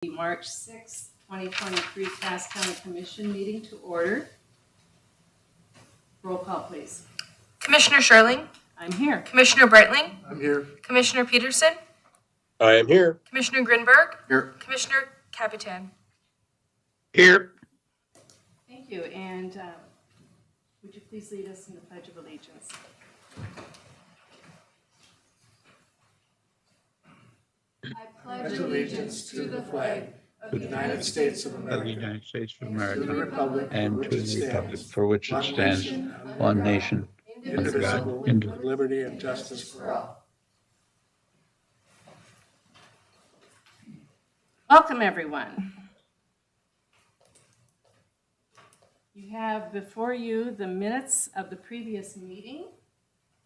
The March 6, 2023 Cass County Commission meeting to order. Roll call, please. Commissioner Sherling? I'm here. Commissioner Breitling? I'm here. Commissioner Peterson? I am here. Commissioner Grinberg? Here. Commissioner Capitan? Here. Thank you. And would you please lead us in the Pledge of Allegiance? I pledge allegiance to the flag of the United States of America, To the republic and to the republic for which it stands, one nation, under God, with liberty and justice for all. Welcome, everyone. You have before you the minutes of the previous meeting.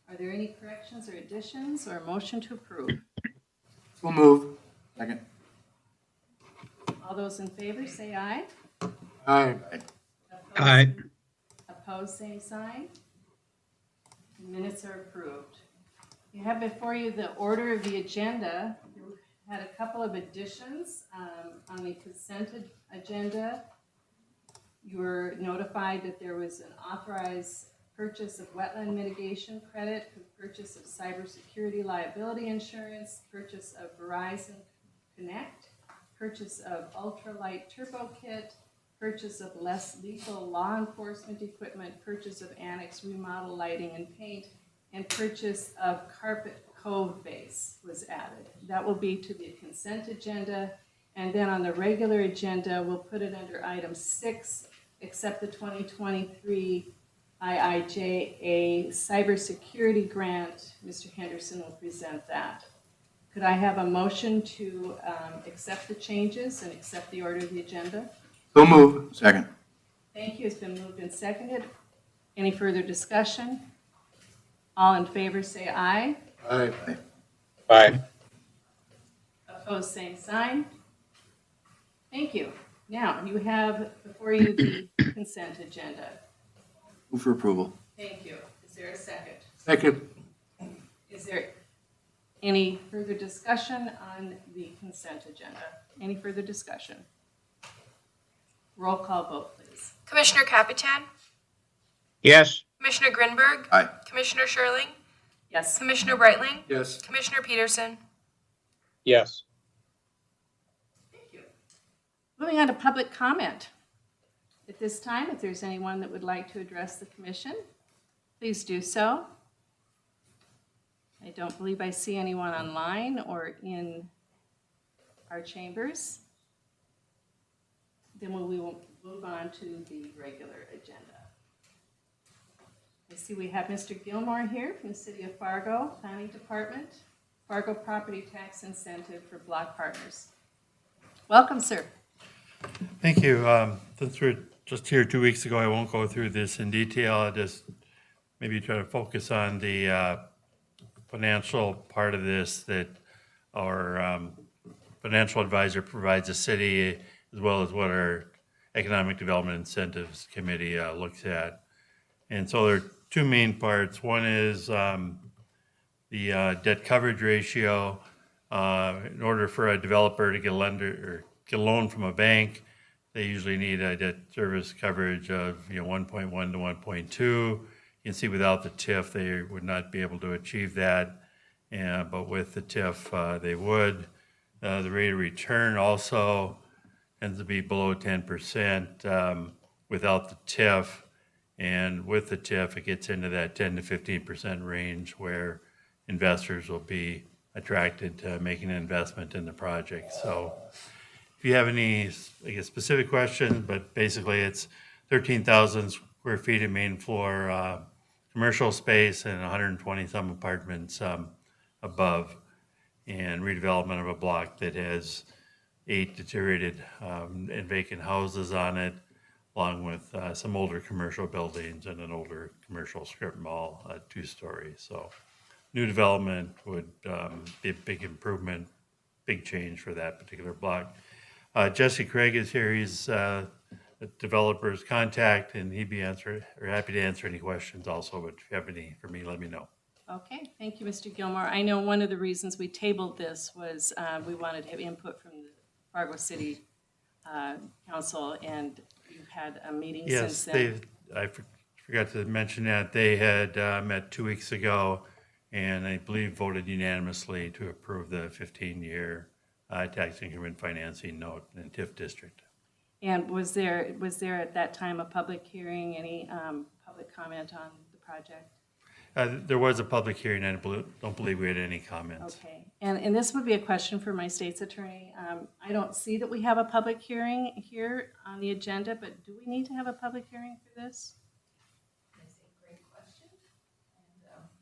Are there any corrections or additions or a motion to approve? We'll move. Second. All those in favor say aye. Aye. Aye. Opposed, same sign. The minutes are approved. You have before you the order of the agenda. You had a couple of additions on the consented agenda. You were notified that there was an authorized purchase of wetland mitigation credit, purchase of cybersecurity liability insurance, purchase of Verizon Connect, purchase of ultralight turbo kit, purchase of less lethal law enforcement equipment, purchase of annex remodel lighting and paint, and purchase of carpet cove base was added. That will be to the consent agenda. And then on the regular agenda, we'll put it under item 6, accept the 2023 IIJA cybersecurity grant. Mr. Henderson will present that. Could I have a motion to accept the changes and accept the order of the agenda? So move. Second. Thank you. It's been moved and seconded. Any further discussion? All in favor say aye. Aye. Aye. Opposed, same sign. Thank you. Now, you have before you the consent agenda. Move for approval. Thank you. Is there a second? Second. Is there any further discussion on the consent agenda? Any further discussion? Roll call vote, please. Commissioner Capitan? Yes. Commissioner Grinberg? Aye. Commissioner Sherling? Yes. Commissioner Breitling? Yes. Commissioner Peterson? Yes. Thank you. Moving on to public comment. At this time, if there's anyone that would like to address the commission, please do so. I don't believe I see anyone online or in our chambers. Then we will move on to the regular agenda. I see we have Mr. Gilmore here from the City of Fargo Planning Department, Fargo Property Tax Incentive for BLOC Partners. Welcome, sir. Thank you. Since we're just here 2 weeks ago, I won't go through this in detail. I'll just maybe try to focus on the financial part of this that our financial advisor provides the city, as well as what our Economic Development Incentives Committee looks at. And so there are two main parts. One is the debt coverage ratio. In order for a developer to get a lender or get a loan from a bank, they usually need a debt service coverage of 1.1 to 1.2. You can see without the TIF, they would not be able to achieve that, but with the TIF, they would. The rate of return also tends to be below 10% without the TIF, and with the TIF, it gets into that 10 to 15% range where investors will be attracted to making an investment in the project. So if you have any, specific questions, but basically it's 13,000 square feet of main floor commercial space and 120 some apartments above, and redevelopment of a block that has 8 deteriorated and vacant houses on it, along with some older commercial buildings and an older commercial strip mall, 2-story. So new development would be a big improvement, big change for that particular block. Jesse Craig is here. He's the developer's contact, and he'd be happy to answer any questions also. But if you have any for me, let me know. Okay, thank you, Mr. Gilmore. I know one of the reasons we tabled this was we wanted to have input from the Fargo City Council, and you've had a meeting Yes, since then. I forgot to mention that they had met 2 weeks ago, and I believe voted unanimously to approve the 15-year tax increment financing note in TIF district. And was there at that time a public hearing, any public comment on the project? There was a public hearing. I don't believe we had any comments. Okay, and this would be a question for my state's attorney. I don't see that we have a public hearing here on the agenda, but do we need to have a public hearing for this? That's a great question, and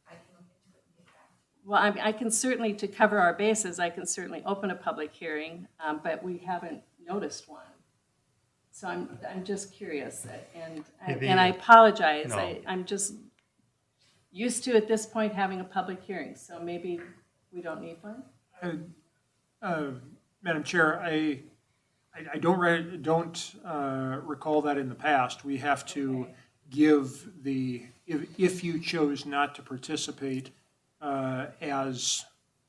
I can look into it and get back. Well, I can certainly, to cover our bases, I can certainly open a public hearing, but we haven't noticed one. So I'm just curious, and I apologize. No. I'm just used to, at this point, having a public hearing, so maybe we don't need one? Madam Chair, I don't recall that in the past. We have to give if you chose not to participate as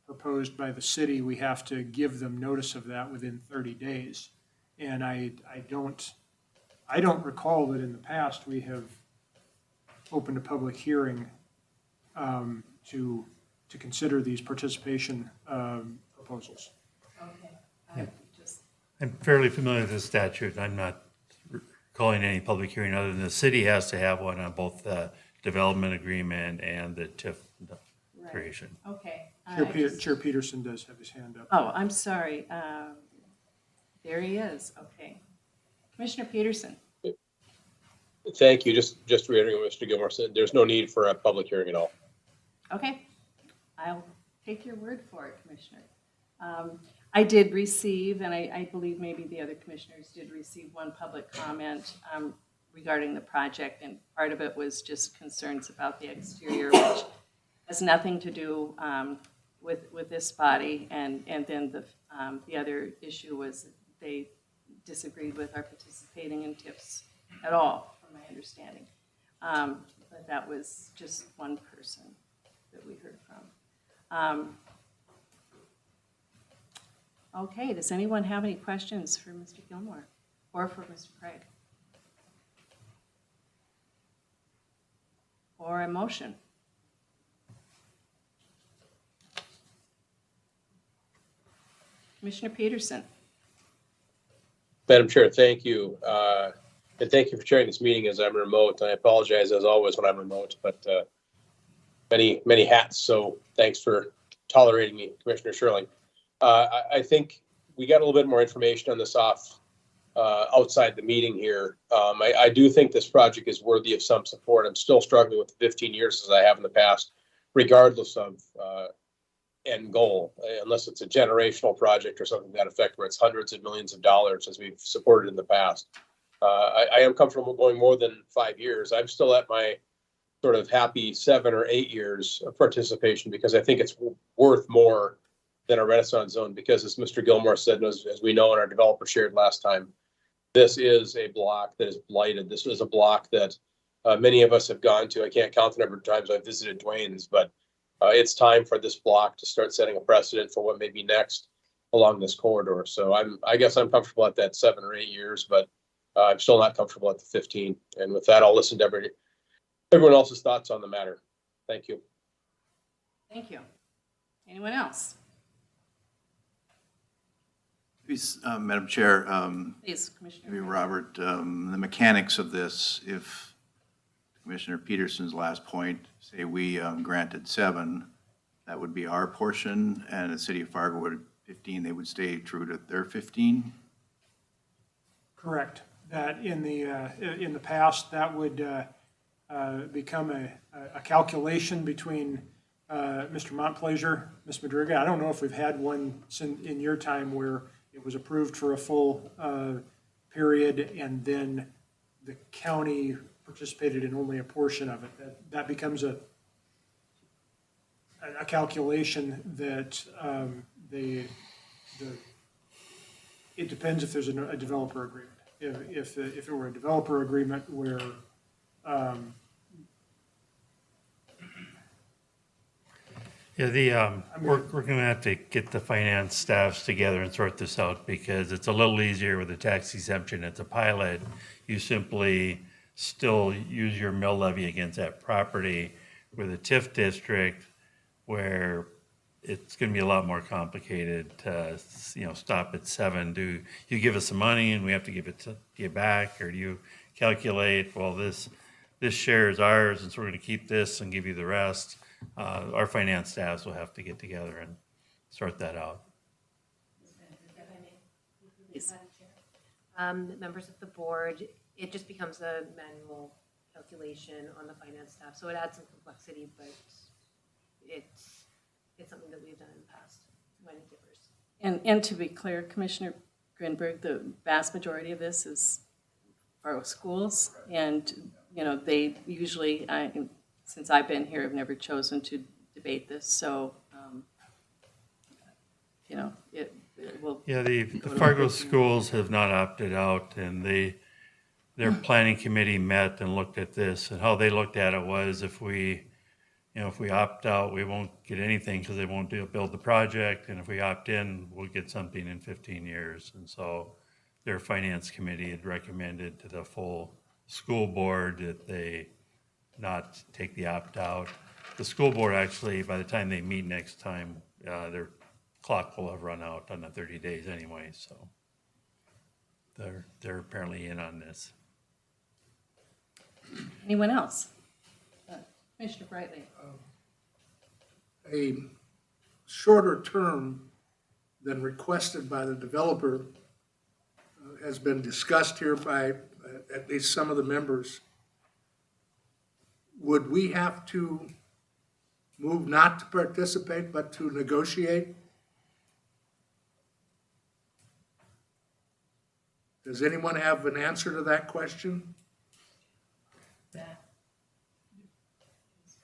proposed by the city, we have to give them notice of that within 30 days. And I don't recall that in the past we have opened a public hearing to consider these participation proposals. Okay. I'm fairly familiar with the statute. I'm not calling any public hearing other than the city has to have one on both the development agreement and the TIF creation. Okay. Chair Peterson does have his hand up. Oh, I'm sorry. There he is. Okay. Commissioner Peterson. Thank you. Just reiterating what Mr. Gilmore said, there's no need for a public hearing at all. Okay. I'll take your word for it, Commissioner. I did receive, and I believe maybe the other commissioners did receive one public comment regarding the project, and part of it was just concerns about the exterior, which has nothing to do with this body, and then the other issue was they disagreed with our participating in TIFs at all, from my understanding. But that was just one person that we heard from. Okay, does anyone have any questions for Mr. Gilmore or for Mr. Craig? Or a motion? Commissioner Peterson. Madam Chair, thank you. And thank you for chairing this meeting as I'm remote. I apologize as always when I'm remote, but many hats. So thanks for tolerating me, Commissioner Sherling. I think we got a little bit more information on this outside the meeting here. I do think this project is worthy of some support. I'm still struggling with the 15 years as I have in the past, regardless of end goal, unless it's a generational project or something to that effect where it's hundreds of millions of dollars as we've supported in the past. I am comfortable going more than 5 years. I'm still at my sort of happy 7 or 8 years of participation because I think it's worth more than a Renaissance zone because, as Mr. Gilmore said, and as we know and our developer shared last time, this is a block that is blighted. This is a block that many of us have gone to. I can't count the number of times I've visited Dwayne's, but it's time for this block to start setting a precedent for what may be next along this corridor. So I guess I'm comfortable at that 7 or 8 years, but I'm still not comfortable at the 15. And with that, I'll listen to everyone else's thoughts on the matter. Thank you. Thank you. Anyone else? Please, Madam Chair, Please, Commissioner. maybe Robert, the mechanics of this, if Commissioner Peterson's last point, say we granted 7, that would be our portion, and the city of Fargo would 15, they would stay true to their 15? Correct. That in the past, that would become a calculation between Mr. Montplaisir, Ms. Madriga. I don't know if we've had one in your time where it was approved for a full period and then the county participated in only a portion of it. That becomes a calculation that it depends if there's a developer agreement. If it were a developer agreement where Yeah, we're gonna have to get the finance staffs together and sort this out because it's a little easier with the tax exemption. It's a pilot. You simply still use your mill levy against that property. With a TIF district where it's gonna be a lot more complicated to, stop at 7. Do you give us some money and we have to give it to you back, or do you calculate, well, this share is ours and so we're gonna keep this and give you the rest? Our finance staffs will have to get together and sort that out. Members of the board, it just becomes a manual calculation on the finance staff, so it adds some complexity, but it's something that we've done in the past when it differs. And to be clear, Commissioner Grinberg, the vast majority of this is Fargo schools, and, they usually, since I've been here, have never chosen to debate this, so, it will. Yeah, the Fargo schools have not opted out, and their planning committee met and looked at this, and how they looked at it was if we opt out, we won't get anything because they won't build the project, and if we opt in, we'll get something in 15 years. And so their finance committee had recommended to the full school board that they not take the opt-out. The school board actually, by the time they meet next time, their clock will have run out on the 30 days anyway, so they're apparently in on this. Anyone else? Commissioner Brightly. A shorter term than requested by the developer has been discussed here by at least some of the members. Would we have to move not to participate but to negotiate? Does anyone have an answer to that question?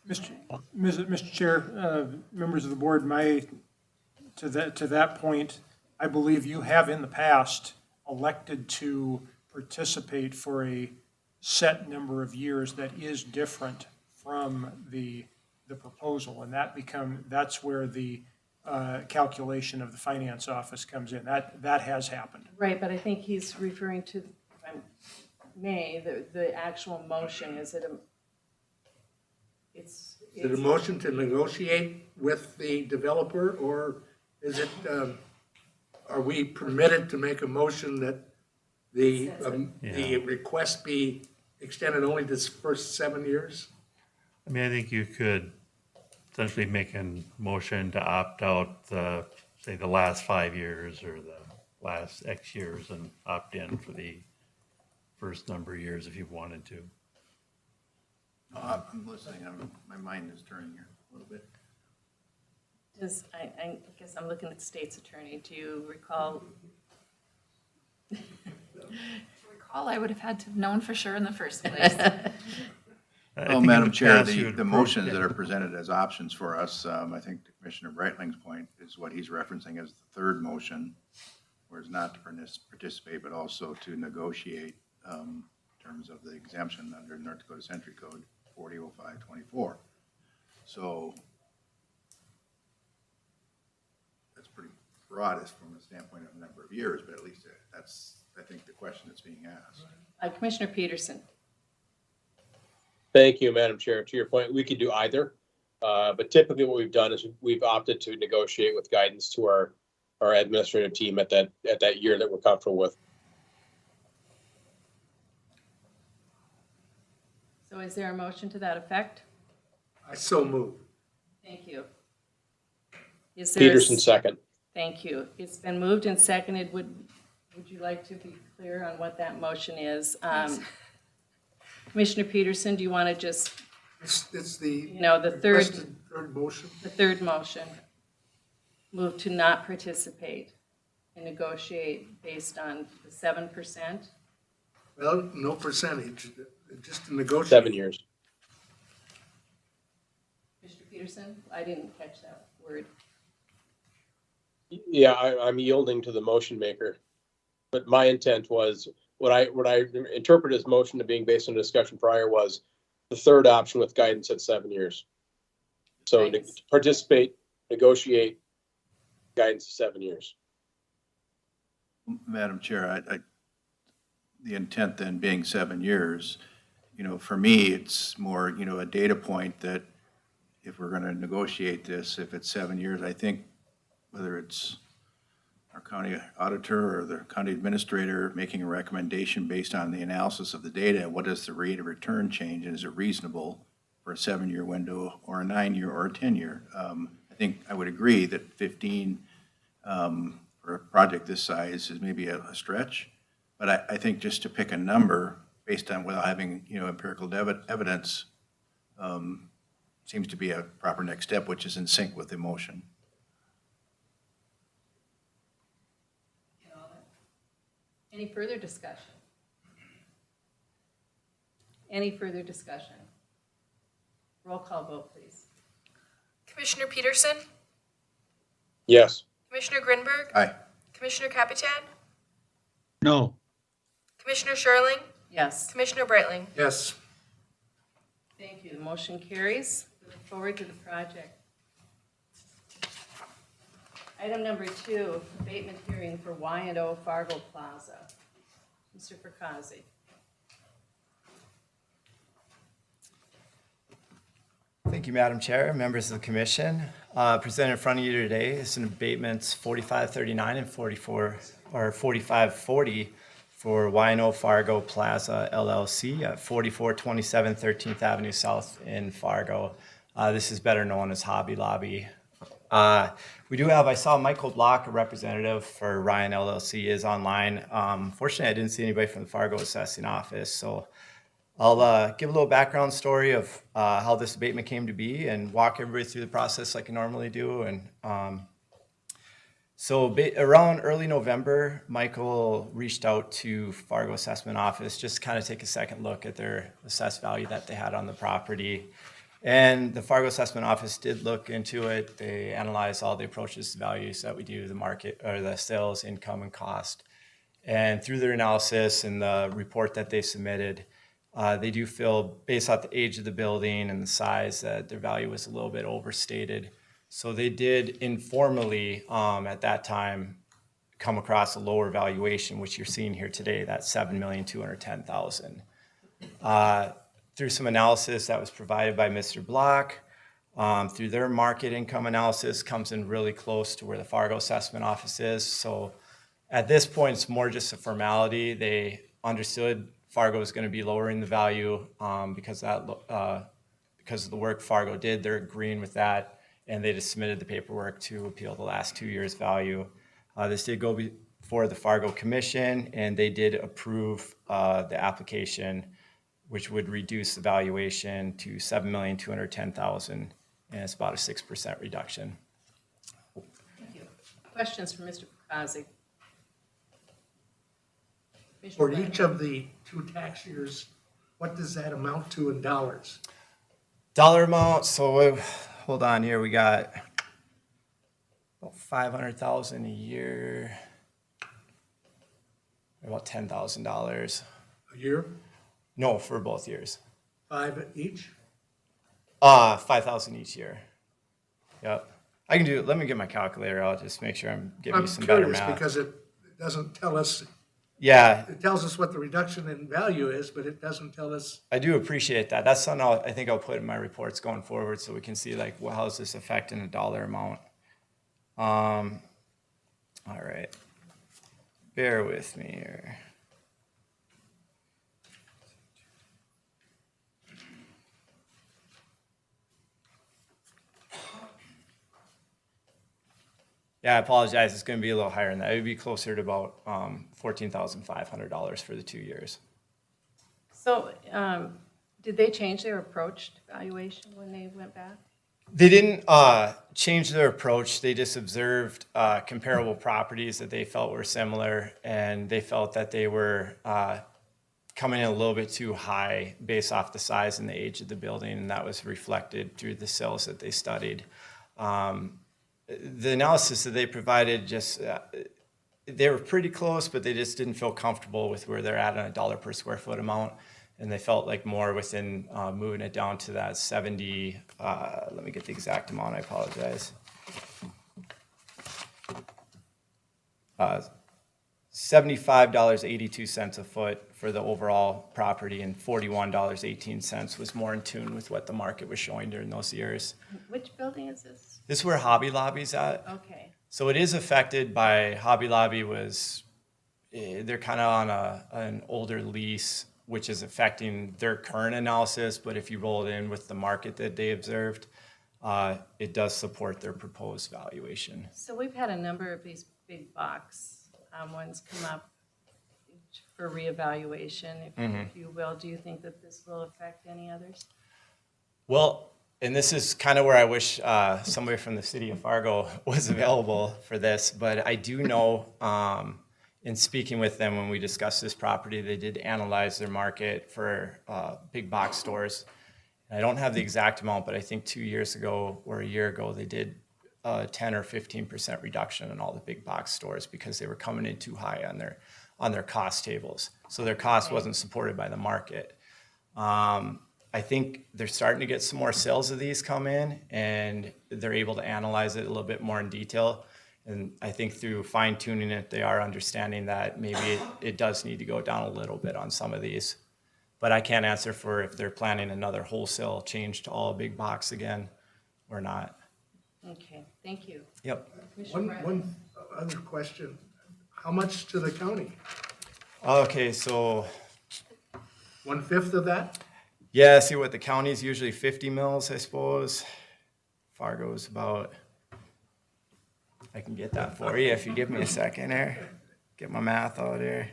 Mr. Chair, members of the board, to that point, I believe you have in the past elected to participate for a set number of years that is different from the proposal, and that's where the calculation of the finance office comes in. That has happened. Right, but I think he's referring to, the actual motion, is it Is it a motion to negotiate with the developer, or is it, are we permitted to make a motion that the request be extended only to the first 7 years? I mean, I think you could essentially make a motion to opt out say the last 5 years or the last X years and opt in for the first number of years if you wanted to. No, I'm listening. My mind is turning here a little bit. I guess I'm looking at the state's attorney. Do you recall? Recall, I would have had to have known for sure in the first place. Well, Madam Chair, the motions that are presented as options for us, I think to Commissioner Breitling's point is what he's referencing as the third motion, where it's not to participate, but also to negotiate in terms of the exemption under North Dakota Century Code 400524. So that's pretty broad as from the standpoint of a number of years, but at least that's, I think, the question that's being asked. Commissioner Peterson. Thank you, Madam Chair. To your point, we could do either. But typically what we've done is we've opted to negotiate with guidance to our administrative team at that year that we're comfortable with. So is there a motion to that effect? I so move. Thank you. Is there Peterson, second. Thank you. It's been moved and seconded. Would you like to be clear on what that motion is? Commissioner Peterson, do you want to just, It's the the requested third motion. the third motion, move to not participate and negotiate based on the 7%? Well, no percentage, just to negotiate. 7 years. Commissioner Peterson, I didn't catch that word. Yeah, I'm yielding to the motion maker. But my intent was, what I interpret as motion to being based on discussion prior was the third option with guidance at 7 years. So to participate negotiate guidance of 7 years. Madam Chair, the intent then being 7 years, for me, it's more, a data point that if we're going to negotiate this, if it's 7 years, I think whether it's our county auditor or the county administrator making a recommendation based on the analysis of the data, what does the rate of return change, and is it reasonable for a 7-year window or a 9-year or a 10-year? I think I would agree that 15 for a project this size is maybe a stretch, but I think just to pick a number based on without having, empirical evidence seems to be a proper next step, which is in sync with emotion. Any further discussion? Any further discussion? Roll call vote, please. Commissioner Peterson? Yes. Commissioner Grinberg? Aye. Commissioner Capitan? No. Commissioner Sherling? Yes. Commissioner Breitling? Yes. Thank you. The motion carries. Look forward to the project. Item number 2, abatement hearing for Y&O Fargo Plaza. Mr. Perkazzi. Thank you, Madam Chair, members of the commission. Presented in front of you today is an abatements 4539 and 4540 for Y&O Fargo Plaza LLC at 4427 13th Avenue South in Fargo. This is better known as Hobby Lobby. We do have, I saw Michael BLOC, a representative for Ryan LLC, is online. Fortunately, I didn't see anybody from the Fargo assessing office, so I'll give a little background story of how this abatement came to be and walk everybody through the process like I normally do. And around early November, Michael reached out to Fargo Assessment Office just to kind of take a second look at their assessed value that they had on the property. And the Fargo Assessment Office did look into it. They analyzed all the approaches to values that we do, the market or the sales, income, and cost. And through their analysis and the report that they submitted, they do feel, based on the age of the building and the size, that their value was a little bit overstated. So they did informally, at that time, come across a lower valuation, which you're seeing here today, that's $7,210,000. Through some analysis that was provided by Mr. BLOC, through their market income analysis, comes in really close to where the Fargo Assessment Office is. So at this point, it's more just a formality. They understood Fargo is going to be lowering the value because of the work Fargo did. They're agreeing with that, and they just submitted the paperwork to appeal the last 2 years' value. This did go before the Fargo Commission, and they did approve the application, which would reduce the valuation to $7,210,000, and it's about a 6% reduction. Thank you. Questions for Mr. Perkazzi? For each of the 2 tax years, what does that amount to in dollars? Dollar amount, so hold on here, we got about $500,000 a year, about $10,000. A year? No, for both years. 5 each? 5,000 each year. Yep. I can do it. Let me get my calculator out, just make sure I'm giving you some better curious math. because it doesn't tell us, Yeah, it tells us what the reduction in value is, but it doesn't tell us. I do appreciate that. That's something I think I'll put in my reports going forward so we can see like how is this affecting the dollar amount. All right. Bear with me here. Yeah, I apologize. It's going to be a little higher than that. It would be closer to about $14,500 for the 2 years. So, did they change their approach to valuation when they went back? They didn't change their approach. They just observed comparable properties that they felt were similar, and they felt that they were coming in a little bit too high based off the size and the age of the building, and that was reflected through the sales that they studied. The analysis that they provided just, they were pretty close, but they just didn't feel comfortable with where they're at on a dollar per square foot amount. And they felt like more within moving it down to that 70, let me get the exact amount, I apologize. $75.82 a foot for the overall property, and $41.18 was more in tune with what the market was showing during those years. Which building is this? This is where Hobby Lobby's at. Okay, So it is affected by, Hobby Lobby was, they're kind of on an older lease, which is affecting their current analysis, but if you roll it in with the market that they observed, it does support their proposed valuation. so we've had a number of these big box ones come up for reevaluation, if you will. Do you think that this will affect any others? Well, and this is kind of where I wish somebody from the city of Fargo was available for this, but I do know, in speaking with them when we discussed this property, they did analyze their market for big box stores. And I don't have the exact amount, but I think 2 years ago or a year ago, they did 10 or 15% reduction in all the big box stores because they were coming in too high on their cost tables. So their cost wasn't supported by the market. I think they're starting to get some more sales of these come in, and they're able to analyze it a little bit more in detail. And I think through fine tuning it, they are understanding that maybe it does need to go down a little bit on some of these. But I can't answer for if they're planning another wholesale change to all big box again or not. Okay, thank you. Yep. Commissioner Bradley? One other question. How much to the county? Okay, so 1/5 of that? yeah, see what the county's usually 50 mils, I suppose. Fargo's about, I can get that for you if you give me a second here. Get my math out here.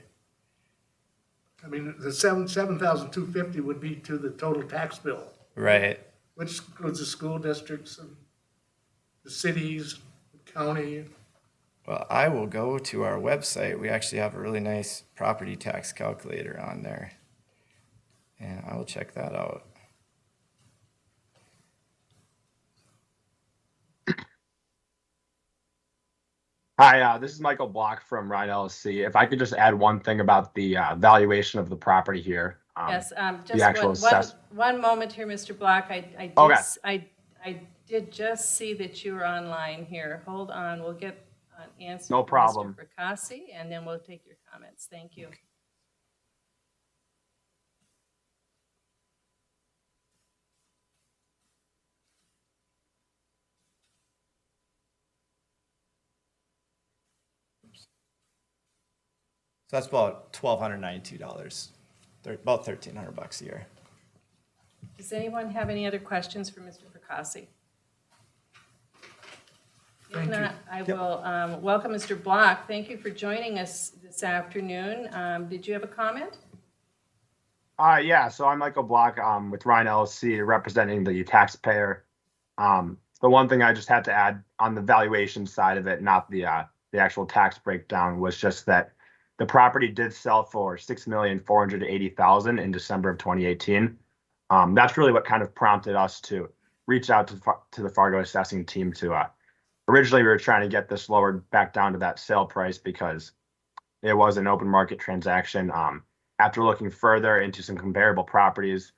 I mean, the 7,250 would be to the total tax bill, Right. which includes the school districts and the cities, the county. Well, I will go to our website. We actually have a really nice property tax calculator on there. And I will check that out. Hi, this is Michael Block from Ryan LLC. If I could just add one thing about the valuation of the property here. Yes, the actual one moment here, Mr. Block. Okay. I did just see that you were online here. Hold on, we'll get an answer. No from problem. Mr. Fracassi, and then we'll take your comments. Thank you. So that's about $1,292. About $1,300 a year. Does anyone have any other questions for Mr. Fracassi? If not, I will welcome Mr. Block. Thank you for joining us this afternoon. Did you have a comment? Yeah, so I'm Michael Block with Ryan LLC representing the taxpayer. The one thing I just had to add on the valuation side of it, not the actual tax breakdown, was just that the property did sell for $6,480,000 in December of 2018. That's really what kind of prompted us to reach out to the Fargo assessing team to originally we were trying to get this lowered back down to that sale price because it was an open market transaction. After looking further into some comparable properties,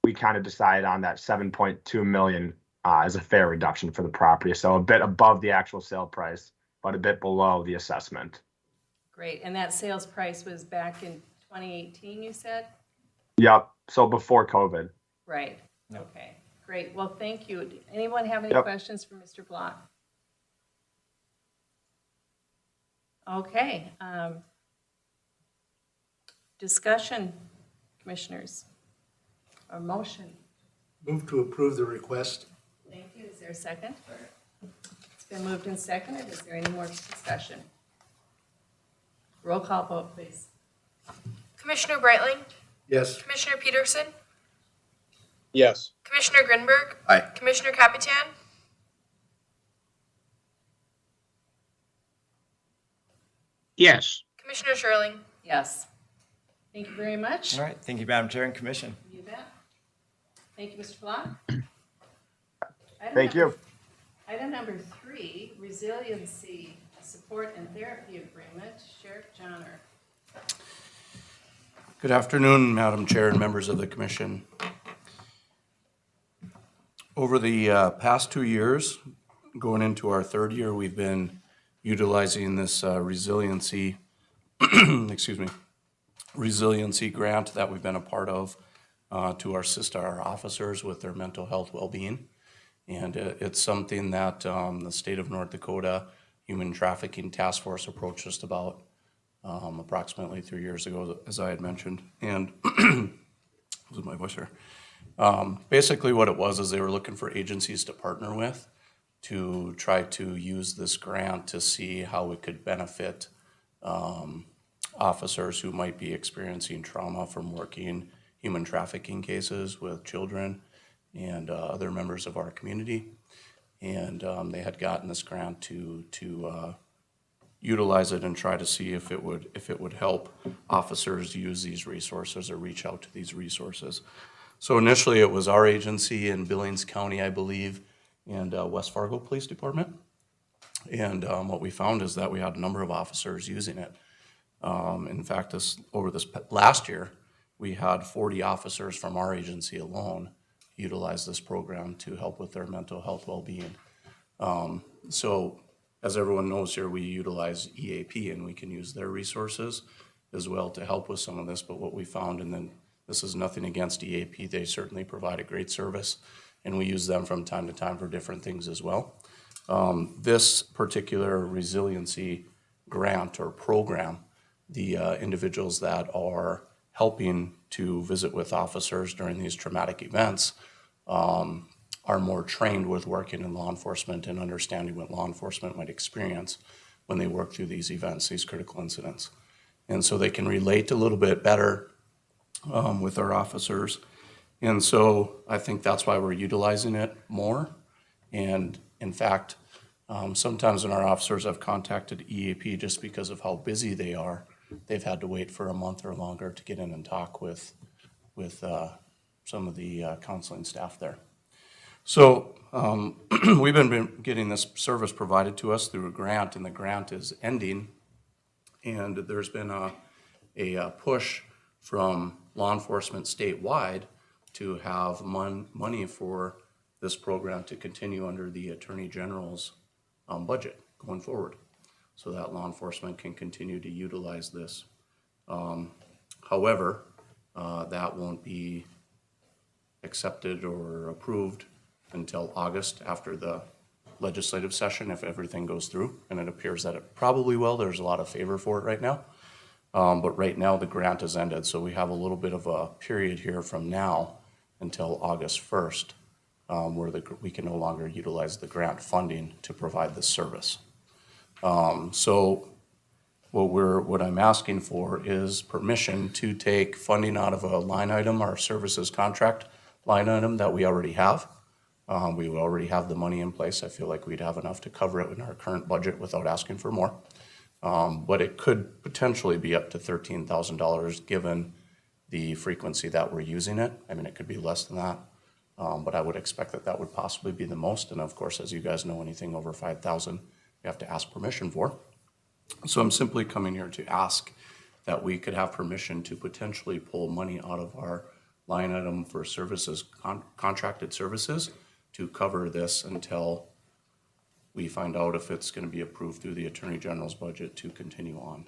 we kind of decided on that 7.2 million as a fair reduction for the property. So a bit above the actual sale price, but a bit below the assessment. Great, and that sales price was back in 2018, you said? Yep. So before COVID. Right, okay, great. Well, thank you. Anyone have any Yep. questions for Mr. Block? Okay. Discussion, commissioners, or motion? Move to approve the request. Thank you. Is there a second? It's been moved and seconded. Is there any more discussion? Roll call vote, please. Commissioner Breitling, Yes. Commissioner Peterson, Yes. Commissioner Grinberg, Aye. Commissioner Capitan, Yes. Commissioner Sherling. Yes. Thank you very much. All right. Thank you, Madam Chair and Commission. You bet. Thank you, Mr. Block. Thank you. Item number 3, Resiliency Support and Therapy Agreement. Sheriff Johnner. Good afternoon, Madam Chair and members of the Commission. Over the past 2 years, going into our third year, we've been utilizing this resiliency, excuse me, resiliency grant that we've been a part of to assist our officers with their mental health well-being. And it's something that the state of North Dakota Human Trafficking Task Force approached us about approximately 3 years ago, as I had mentioned. And losing my voice here. Basically what it was is they were looking for agencies to partner with to try to use this grant to see how it could benefit officers who might be experiencing trauma from working human trafficking cases with children and other members of our community. And they had gotten this grant to utilize it and try to see if it would help officers use these resources or reach out to these resources. So initially it was our agency in Billings County, I believe, and West Fargo Police Department. And what we found is that we had a number of officers using it. In fact, over this last year, we had 40 officers from our agency alone utilize this program to help with their mental health well-being. So as everyone knows here, we utilize EAP and we can use their resources as well to help with some of this. But what we found, and then this is nothing against EAP, they certainly provide a great service and we use them from time to time for different things as well. This particular resiliency grant or program, the individuals that are helping to visit with officers during these traumatic events are more trained with working in law enforcement and understanding what law enforcement might experience when they work through these events, these critical incidents. And so they can relate a little bit better with our officers. And so I think that's why we're utilizing it more. And in fact, sometimes when our officers have contacted EAP just because of how busy they are, they've had to wait for a month or longer to get in and talk with some of the counseling staff there. So we've been getting this service provided to us through a grant, and the grant is ending. And there's been a push from law enforcement statewide to have money for this program to continue under the Attorney General's budget going forward, so that law enforcement can continue to utilize this. However, that won't be accepted or approved until August after the legislative session if everything goes through, and it appears that it probably will. There's a lot of favor for it right now. But right now the grant has ended, so we have a little bit of a period here from now until August 1st where we can no longer utilize the grant funding to provide this service. So what I'm asking for is permission to take funding out of a line item, our services contract line item that we already have. We already have the money in place. I feel like we'd have enough to cover it in our current budget without asking for more. But it could potentially be up to $13,000 given the frequency that we're using it. I mean, it could be less than that, but I would expect that that would possibly be the most. And of course, as you guys know, anything over 5,000, you have to ask permission for. So I'm simply coming here to ask that we could have permission to potentially pull money out of our line item for services, contracted services, to cover this until we find out if it's going to be approved through the Attorney General's budget to continue on.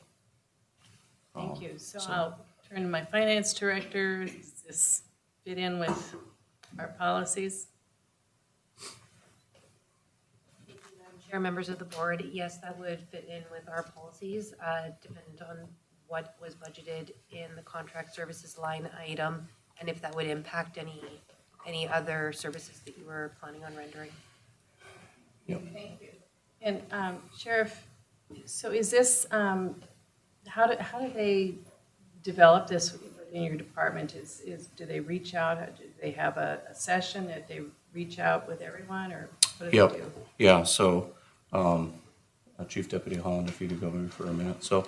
Thank you. So I'll turn to my finance director. Does this fit in with our policies? Chair, members of the board, yes, that would fit in with our policies, dependent on what was budgeted in the contract services line item, and if that would impact any other services that you were planning on rendering. Yep. Thank you. And Sheriff, so is this, how do they develop this in your department? Do they reach out? Do they have a session that they reach out with everyone, or what do they do? Yeah, so Chief Deputy Holland, if you could go maybe for a minute. So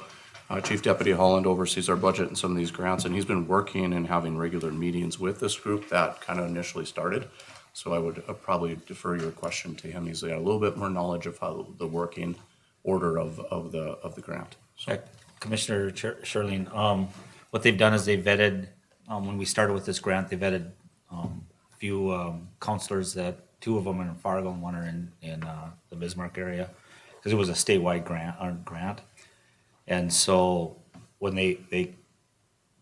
Chief Deputy Holland oversees our budget and some of these grants, and he's been working and having regular meetings with this group that kind of initially started. So I would probably defer your question to him. He's got a little bit more knowledge of how the working order of the grant. So. Commissioner Sherling, what they've done is they vetted, when we started with this grant, they vetted a few counselors, that two of them are in Fargo and one are in the Bismarck area. because it was a statewide grant. And so when they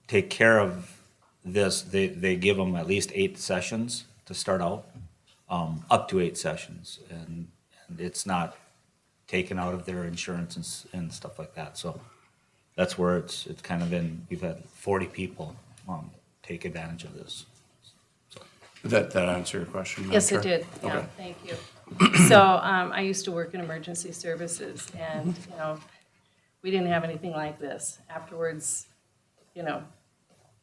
take care of this, they give them at least 8 sessions to start out, up to 8 sessions. And it's not taken out of their insurance and stuff like that. So that's where it's kind of been, we've had 40 people take advantage of this. Did that answer your question, Madam Yes, Chair? it did. Yeah, Okay. thank you. So I used to work in emergency services, and, we didn't have anything like this. Afterwards,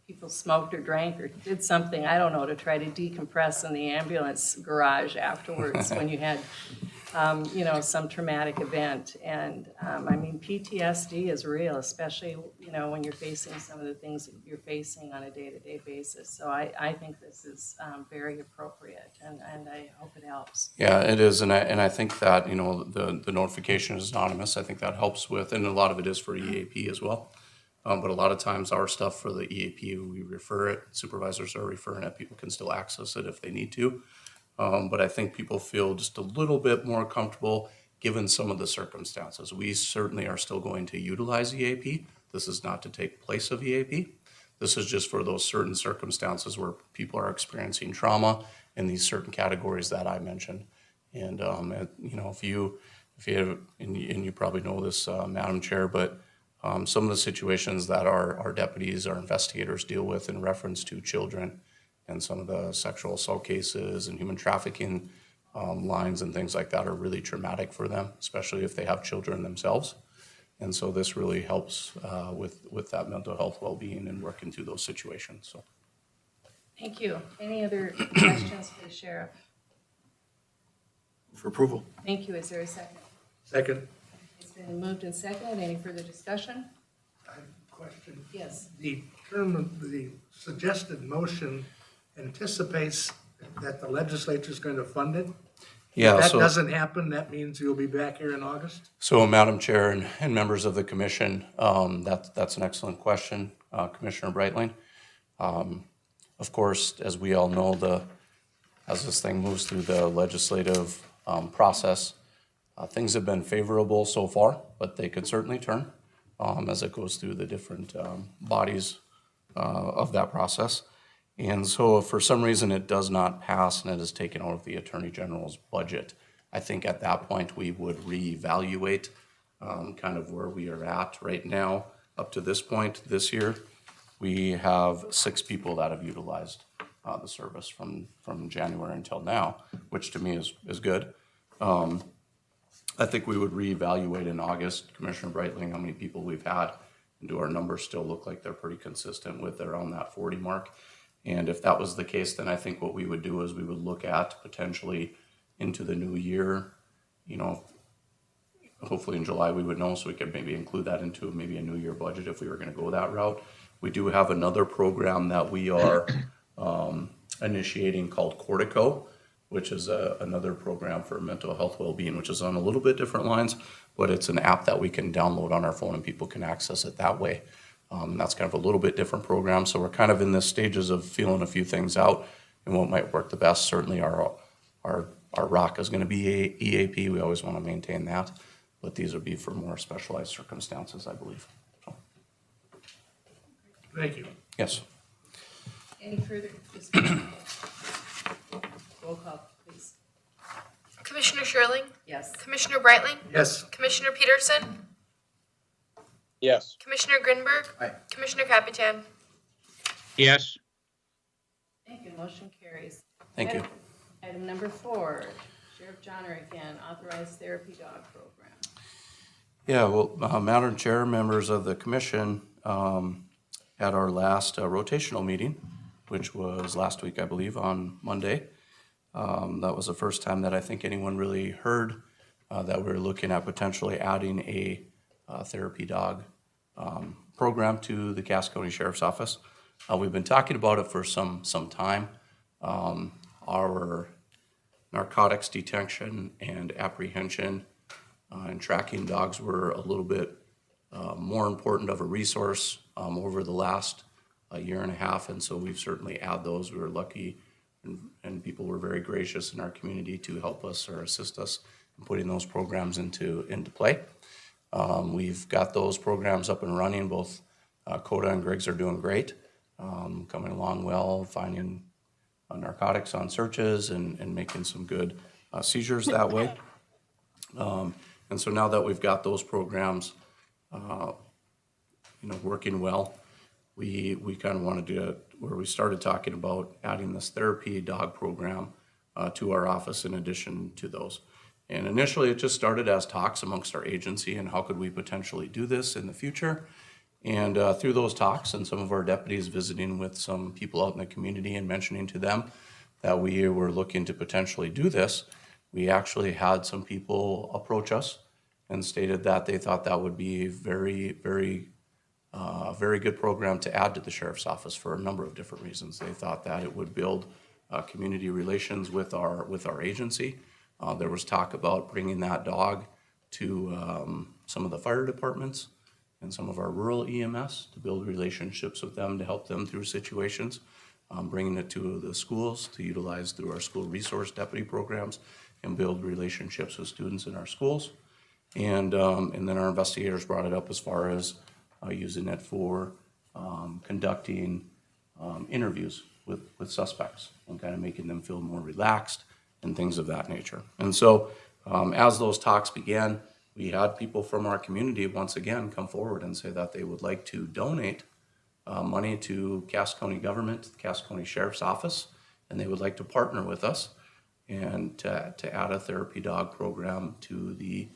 people smoked or drank or did something, I don't know, to try to decompress in the ambulance garage afterwards when you had, some traumatic event. And, PTSD is real, especially, when you're facing some of the things that you're facing on a day-to-day basis. So I think this is very appropriate, and I hope it helps. Yeah, it is, and I think that, the notification is anonymous. I think that helps with, and a lot of it is for EAP as well. But a lot of times our stuff for the EAP, we refer it, supervisors are referring it, people can still access it if they need to. But I think people feel just a little bit more comfortable given some of the circumstances. We certainly are still going to utilize EAP. This is not to take place of EAP. This is just for those certain circumstances where people are experiencing trauma in these certain categories that I mentioned. And, if you have, and you probably know this, Madam Chair, but some of the situations that our deputies, our investigators deal with in reference to children and some of the sexual assault cases and human trafficking lines and things like that are really traumatic for them, especially if they have children themselves. And so this really helps with that mental health well-being and working through those situations. So, Thank you. Any other questions for the sheriff? For approval. Thank you. Is there a second? Second. It's been moved and seconded. Any further discussion? I have a question. Yes. The term of the suggested motion anticipates that the legislature is going to fund it. yeah. If that So, doesn't happen, that means you'll be back here in August? Madam Chair and members of the commission, that's an excellent question, Commissioner Breitling. Of course, as we all know, as this thing moves through the legislative process, things have been favorable so far, but they could certainly turn as it goes through the different bodies of that process. And so if for some reason it does not pass and it is taken out of the Attorney General's budget, I think at that point we would reevaluate kind of where we are at right now. Up to this point this year, we have 6 people that have utilized the service from January until now, which to me is good. I think we would reevaluate in August, Commissioner Breitling, how many people we've had, and do our numbers still look like they're pretty consistent with around that 40 mark? And if that was the case, then I think what we would do is we would look at potentially into the new year, hopefully in July we would know, so we could maybe include that into maybe a new year budget if we were going to go that route. We do have another program that we are initiating called Cortico, which is another program for mental health well-being, which is on a little bit different lines, but it's an app that we can download on our phone and people can access it that way. That's kind of a little bit different program. So we're kind of in the stages of feeling a few things out and what might work the best. Certainly our rock is going to be EAP. We always want to maintain that, but these would be for more specialized circumstances, I believe. So, Thank you. yes. Any further discussion? Roll call, please. Commissioner Sherling? Yes. Commissioner Breitling? Yes. Commissioner Peterson? Yes. Commissioner Grinberg? Aye. Commissioner Capitan? Yes. Thank you. Motion carries. Thank you. Item number 4, Sheriff Johnner again, authorized therapy dog program. Yeah, well, Madam Chair, members of the commission, at our last rotational meeting, which was last week, I believe, on Monday, that was the first time that I think anyone really heard that we were looking at potentially adding a therapy dog program to the Cass County Sheriff's Office. We've been talking about it for some time. Our narcotics detection and apprehension and tracking dogs were a little bit more important of a resource over the last year and a half, and so we've certainly added those. We were lucky and people were very gracious in our community to help us or assist us and putting those programs into play. We've got those programs up and running. Both Coda and Griggs are doing great, coming along well, finding narcotics on searches and making some good seizures that way. And so now that we've got those programs, working well, we kind of wanted to, where we started talking about adding this therapy dog program to our office in addition to those. And initially, it just started as talks amongst our agency and how could we potentially do this in the future. And through those talks and some of our deputies visiting with some people out in the community and mentioning to them that we were looking to potentially do this, we actually had some people approach us and stated that they thought that would be a very, very, very good program to add to the sheriff's office for a number of different reasons. They thought that it would build community relations with our agency. There was talk about bringing that dog to some of the fire departments and some of our rural EMS to build relationships with them to help them through situations, bringing it to the schools to utilize through our school resource deputy programs and build relationships with students in our schools. And then our investigators brought it up as far as using it for conducting interviews with suspects and kind of making them feel more relaxed and things of that nature. And so as those talks began, we had people from our community once again come forward and say that they would like to donate money to Cass County government, the Cass County Sheriff's Office, and they would like to partner with us and to add a therapy dog program to the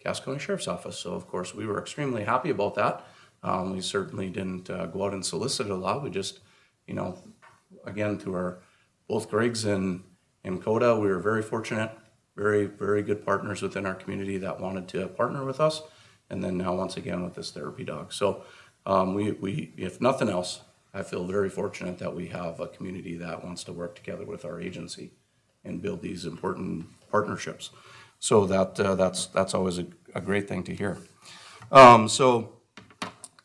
Cass County Sheriff's Office. So of course we were extremely happy about that. We certainly didn't go out and solicit a lot. We just, again, through our both Griggs and Coda, we were very fortunate, very, very good partners within our community that wanted to partner with us. And then now once again with this therapy dog. So we, if nothing else, I feel very fortunate that we have a community that wants to work together with our agency and build these important partnerships. So that's always a great thing to hear. So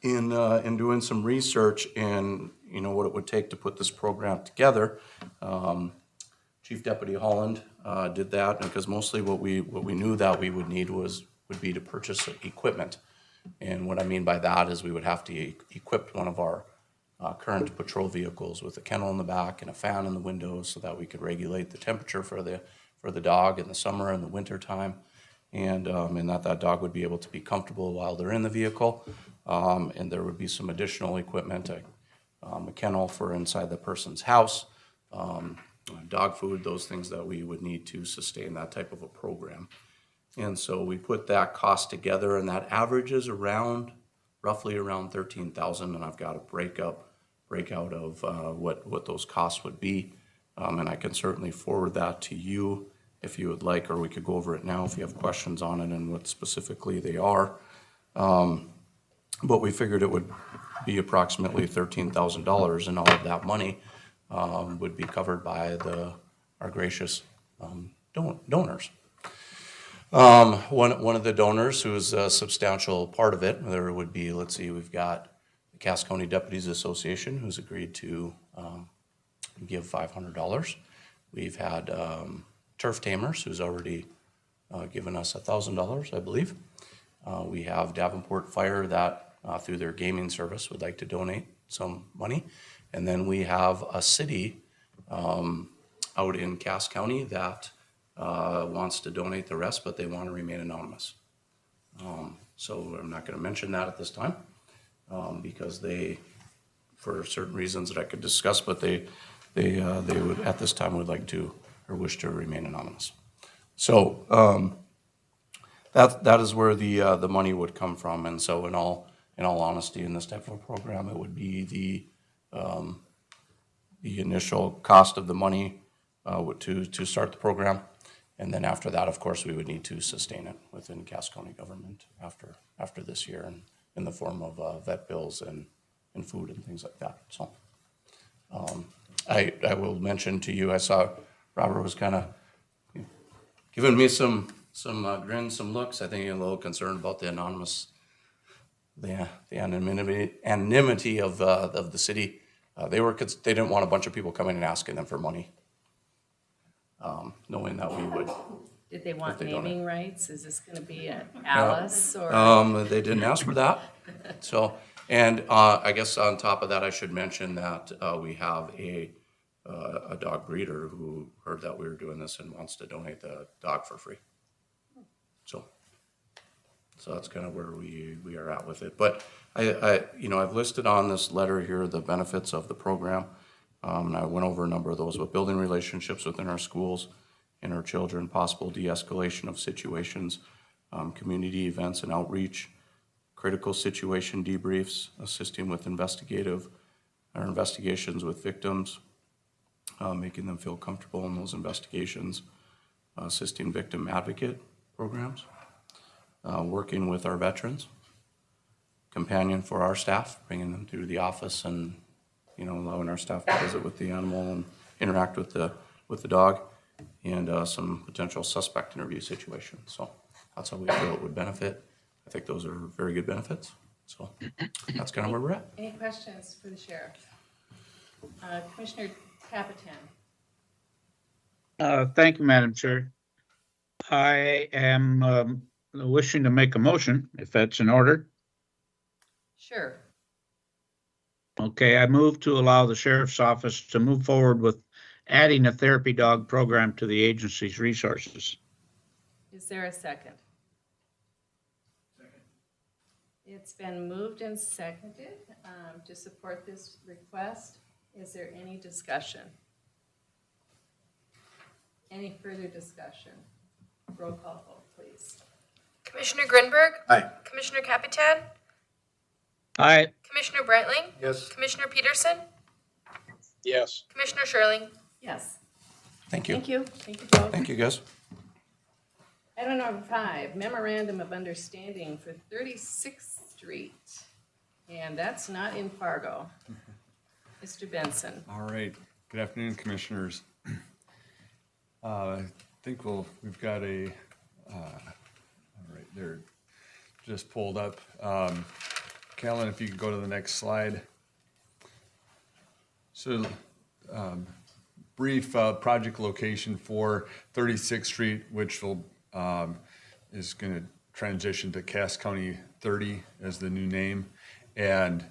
in doing some research and what it would take to put this program together, Chief Deputy Holland did that, because mostly what we knew that we would need would be to purchase equipment. And what I mean by that is we would have to equip one of our current patrol vehicles with a kennel in the back and a fan in the windows so that we could regulate the temperature for the dog in the summer and the winter time, and that dog would be able to be comfortable while they're in the vehicle. And there would be some additional equipment, a kennel for inside the person's house, dog food, those things that we would need to sustain that type of a program. And so we put that cost together, and that averages roughly around $13,000, and I've got a breakout of what those costs would be. And I can certainly forward that to you if you would like, or we could go over it now if you have questions on it and what specifically they are. But we figured it would be approximately $13,000, and all of that money would be covered by our gracious donors. One of the donors, who is a substantial part of it, there would be, we've got the Cass County Deputies Association, who's agreed to give $500. We've had Turf Tamers, who's already given us $1,000, I believe. We have Davenport Fire that through their gaming service would like to donate some money. And then we have a city out in Cass County that wants to donate the rest, but they want to remain anonymous. So I'm not going to mention that at this time because they, for certain reasons that I could discuss, but they would at this time would like to or wish to remain anonymous. So that is where the money would come from. And so in all honesty, in this type of a program, it would be the initial cost of the money to start the program. And then after that, of course, we would need to sustain it within Cass County government after this year, and in the form of vet bills and food and things like that. So I will mention to you, I saw Robert was kind of giving me some grins, some looks. I think he's a little concerned about the anonymity of the city. They didn't want a bunch of people coming and asking them for money, knowing that Did they want If they don't. naming rights? Is this gonna be at Alice or? They didn't ask for that. So, and I guess on top of that, I should mention that we have a dog breeder who heard that we were doing this and wants to donate the dog for free. So that's kind of where we are at with it. But I've listed on this letter here the benefits of the program. And I went over a number of those, with building relationships within our schools and our children, possible de-escalation of situations, community events and outreach, critical situation debriefs, assisting with investigations with victims, making them feel comfortable in those investigations, assisting victim advocate programs, working with our veterans, companion for our staff, bringing them through the office and, allowing our staff to visit with the animal and interact with the dog, and some potential suspect interview situations. So that's how we feel it would benefit. I think those are very good benefits. So that's kind of where we're at. Any questions for the sheriff? Commissioner Capitan. Thank you, Madam Chair. I am wishing to make a motion, if that's in order. Sure. Okay, I move to allow the sheriff's office to move forward with adding a therapy dog program to the agency's resources. Is there a second? Second. It's been moved and seconded to support this request. Is there any discussion? Any further discussion? Roll call vote, please. Commissioner Grinberg? Aye. Commissioner Capitan? Aye. Commissioner Brightling? Yes. Commissioner Peterson? Yes. Commissioner Sherling? Yes. Thank you. Thank you. Thank you both. Thank you, guys. Item number 5, Memorandum of Understanding for 36th Street. And that's not in Fargo. Mr. Benson. All right. Good afternoon, Commissioners. I think we've got all right, there, just pulled up. Callan, if you could go to the next slide. So, brief project location for 36th Street, which will is going to transition to Cass County 30 as the new name. And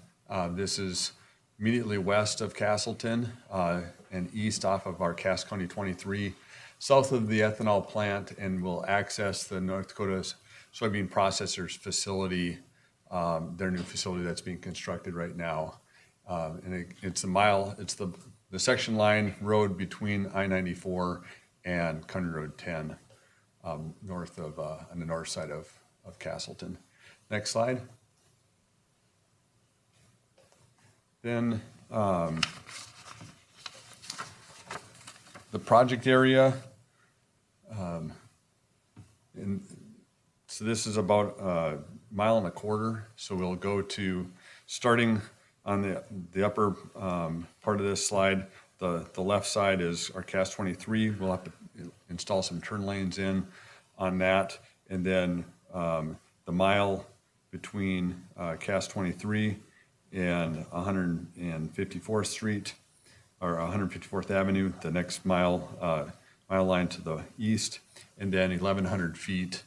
this is immediately west of Castleton and east off of our Cass County 23, south of the ethanol plant, and will access the North Dakota soybean processors facility, their new facility that's being constructed right now. And it's the section line road between I-94 and County Road 10, north of, on the north side of Castleton. Next slide. Then the project area, and so this is about a mile and a quarter. So we'll go to, starting on the upper part of this slide, the left side is our Cass 23. We'll have to install some turn lanes in on that. And then the mile between Cass 23 and 154th Street, or 154th Avenue, the next mile line to the east, and then 1,100 feet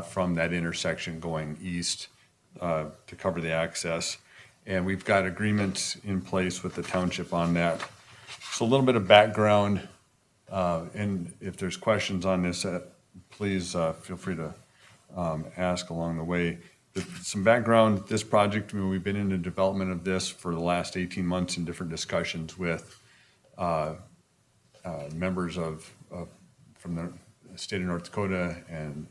from that intersection going east to cover the access. And we've got agreements in place with the township on that. So a little bit of background, and if there's questions on this, please feel free to ask along the way. Some background, this project, we've been in the development of this for the last 18 months in different discussions with members from the state of North Dakota and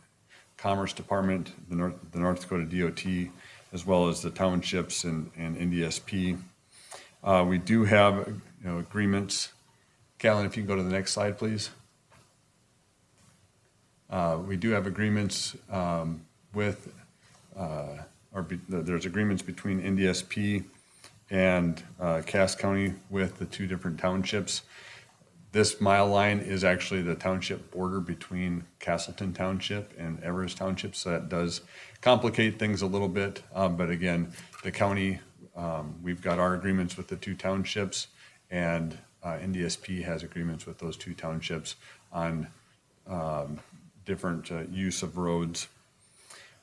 Commerce Department, the North Dakota DOT, as well as the townships and NDSP. We do have agreements. Callan, if you can go to the next slide, please. We do have agreements with there's agreements between NDSP and Cass County with the two different townships. This mile line is actually the township border between Castleton Township and Everest Township, so that does complicate things a little bit. But again, the county, we've got our agreements with the two townships, and NDSP has agreements with those two townships on different use of roads.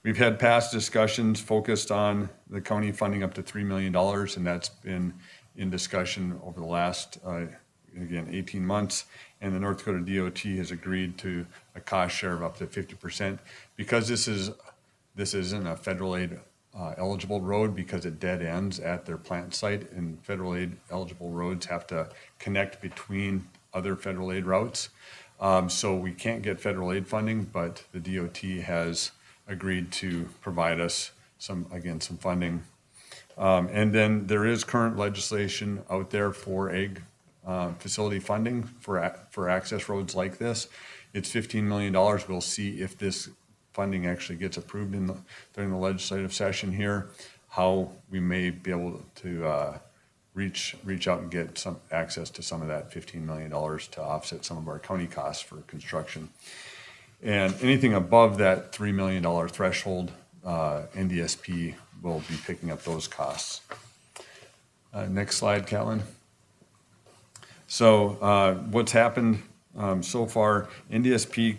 We've had past discussions focused on the county funding up to $3 million, and that's been in discussion over the last, again, 18 months. And the North Dakota DOT has agreed to a cost share of up to 50%. Because this isn't a federal aid eligible road, because it dead ends at their plant site, and federal aid eligible roads have to connect between other federal aid routes. So we can't get federal aid funding, but the DOT has agreed to provide us some funding. And then there is current legislation out there for ag facility funding for access roads like this. It's $15 million. We'll see if this funding actually gets approved during the legislative session here, how we may be able to reach out and get some access to some of that $15 million to offset some of our county costs for construction. And anything above that $3 million threshold, NDSP will be picking up those costs. Next slide, Catlin. So what's happened so far, NDSP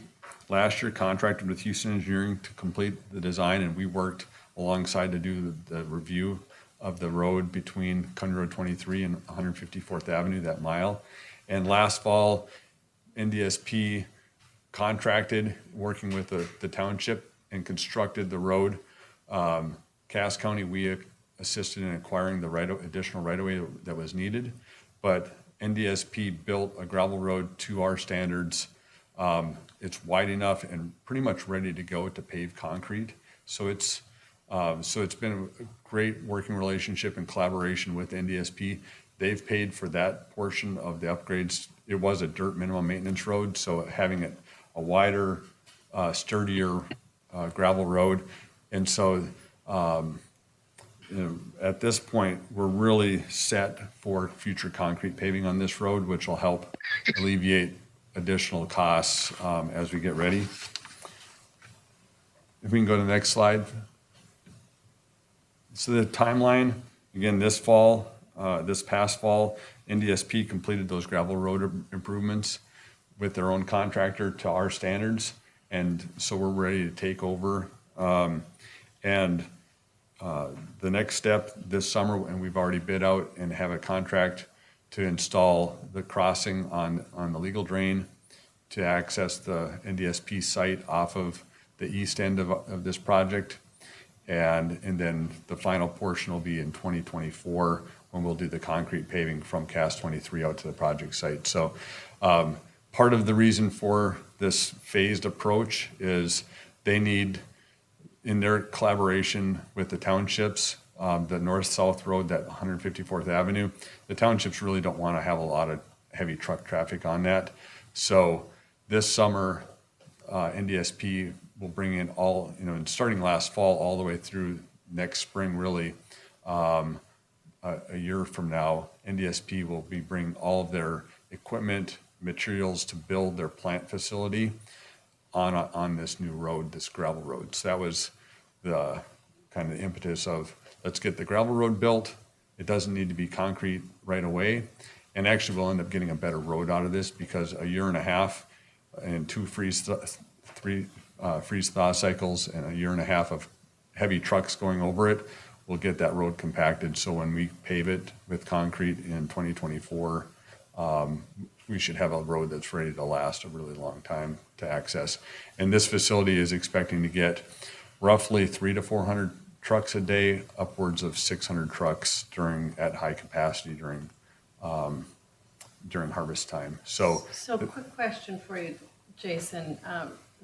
last year contracted with Houston Engineering to complete the design, and we worked alongside to do the review of the road between County Road 23 and 154th Avenue, that mile. And last fall, NDSP contracted, working with the township, and constructed the road. Cass County, we assisted in acquiring the additional right-of-way that was needed, but NDSP built a gravel road to our standards. It's wide enough and pretty much ready to go to pave concrete. So it's been a great working relationship and collaboration with NDSP. They've paid for that portion of the upgrades. It was a dirt minimum maintenance road, so having it a wider, sturdier gravel road. And so at this point, we're really set for future concrete paving on this road, which will help alleviate additional costs as we get ready. If we can go to the next slide. So the timeline, again, this past fall, NDSP completed those gravel road improvements with their own contractor to our standards. And so we're ready to take over. The next step this summer, and we've already bid out and have a contract to install the crossing on the legal drain to access the NDSP site off of the east end of this project. And then the final portion will be in 2024 when we'll do the concrete paving from Cass 23 out to the project site. So part of the reason for this phased approach is they need, in their collaboration with the townships, the north-south road, that 154th Avenue, the townships really don't want to have a lot of heavy truck traffic on that. So this summer, NDSP will bring in all, starting last fall all the way through next spring, really, a year from now, NDSP will be bringing all of their equipment, materials to build their plant facility on this new road, this gravel road. So that was the kind of the impetus of, let's get the gravel road built. It doesn't need to be concrete right away. And actually we'll end up getting a better road out of this, because a year and a half and three freeze-thaw cycles and a year and a half of heavy trucks going over it will get that road compacted. So when we pave it with concrete in 2024, we should have a road that's ready to last a really long time to access. And this facility is expecting to get roughly 300 to 400 trucks a day, upwards of 600 trucks at high capacity during harvest time. So quick question for you, Jason.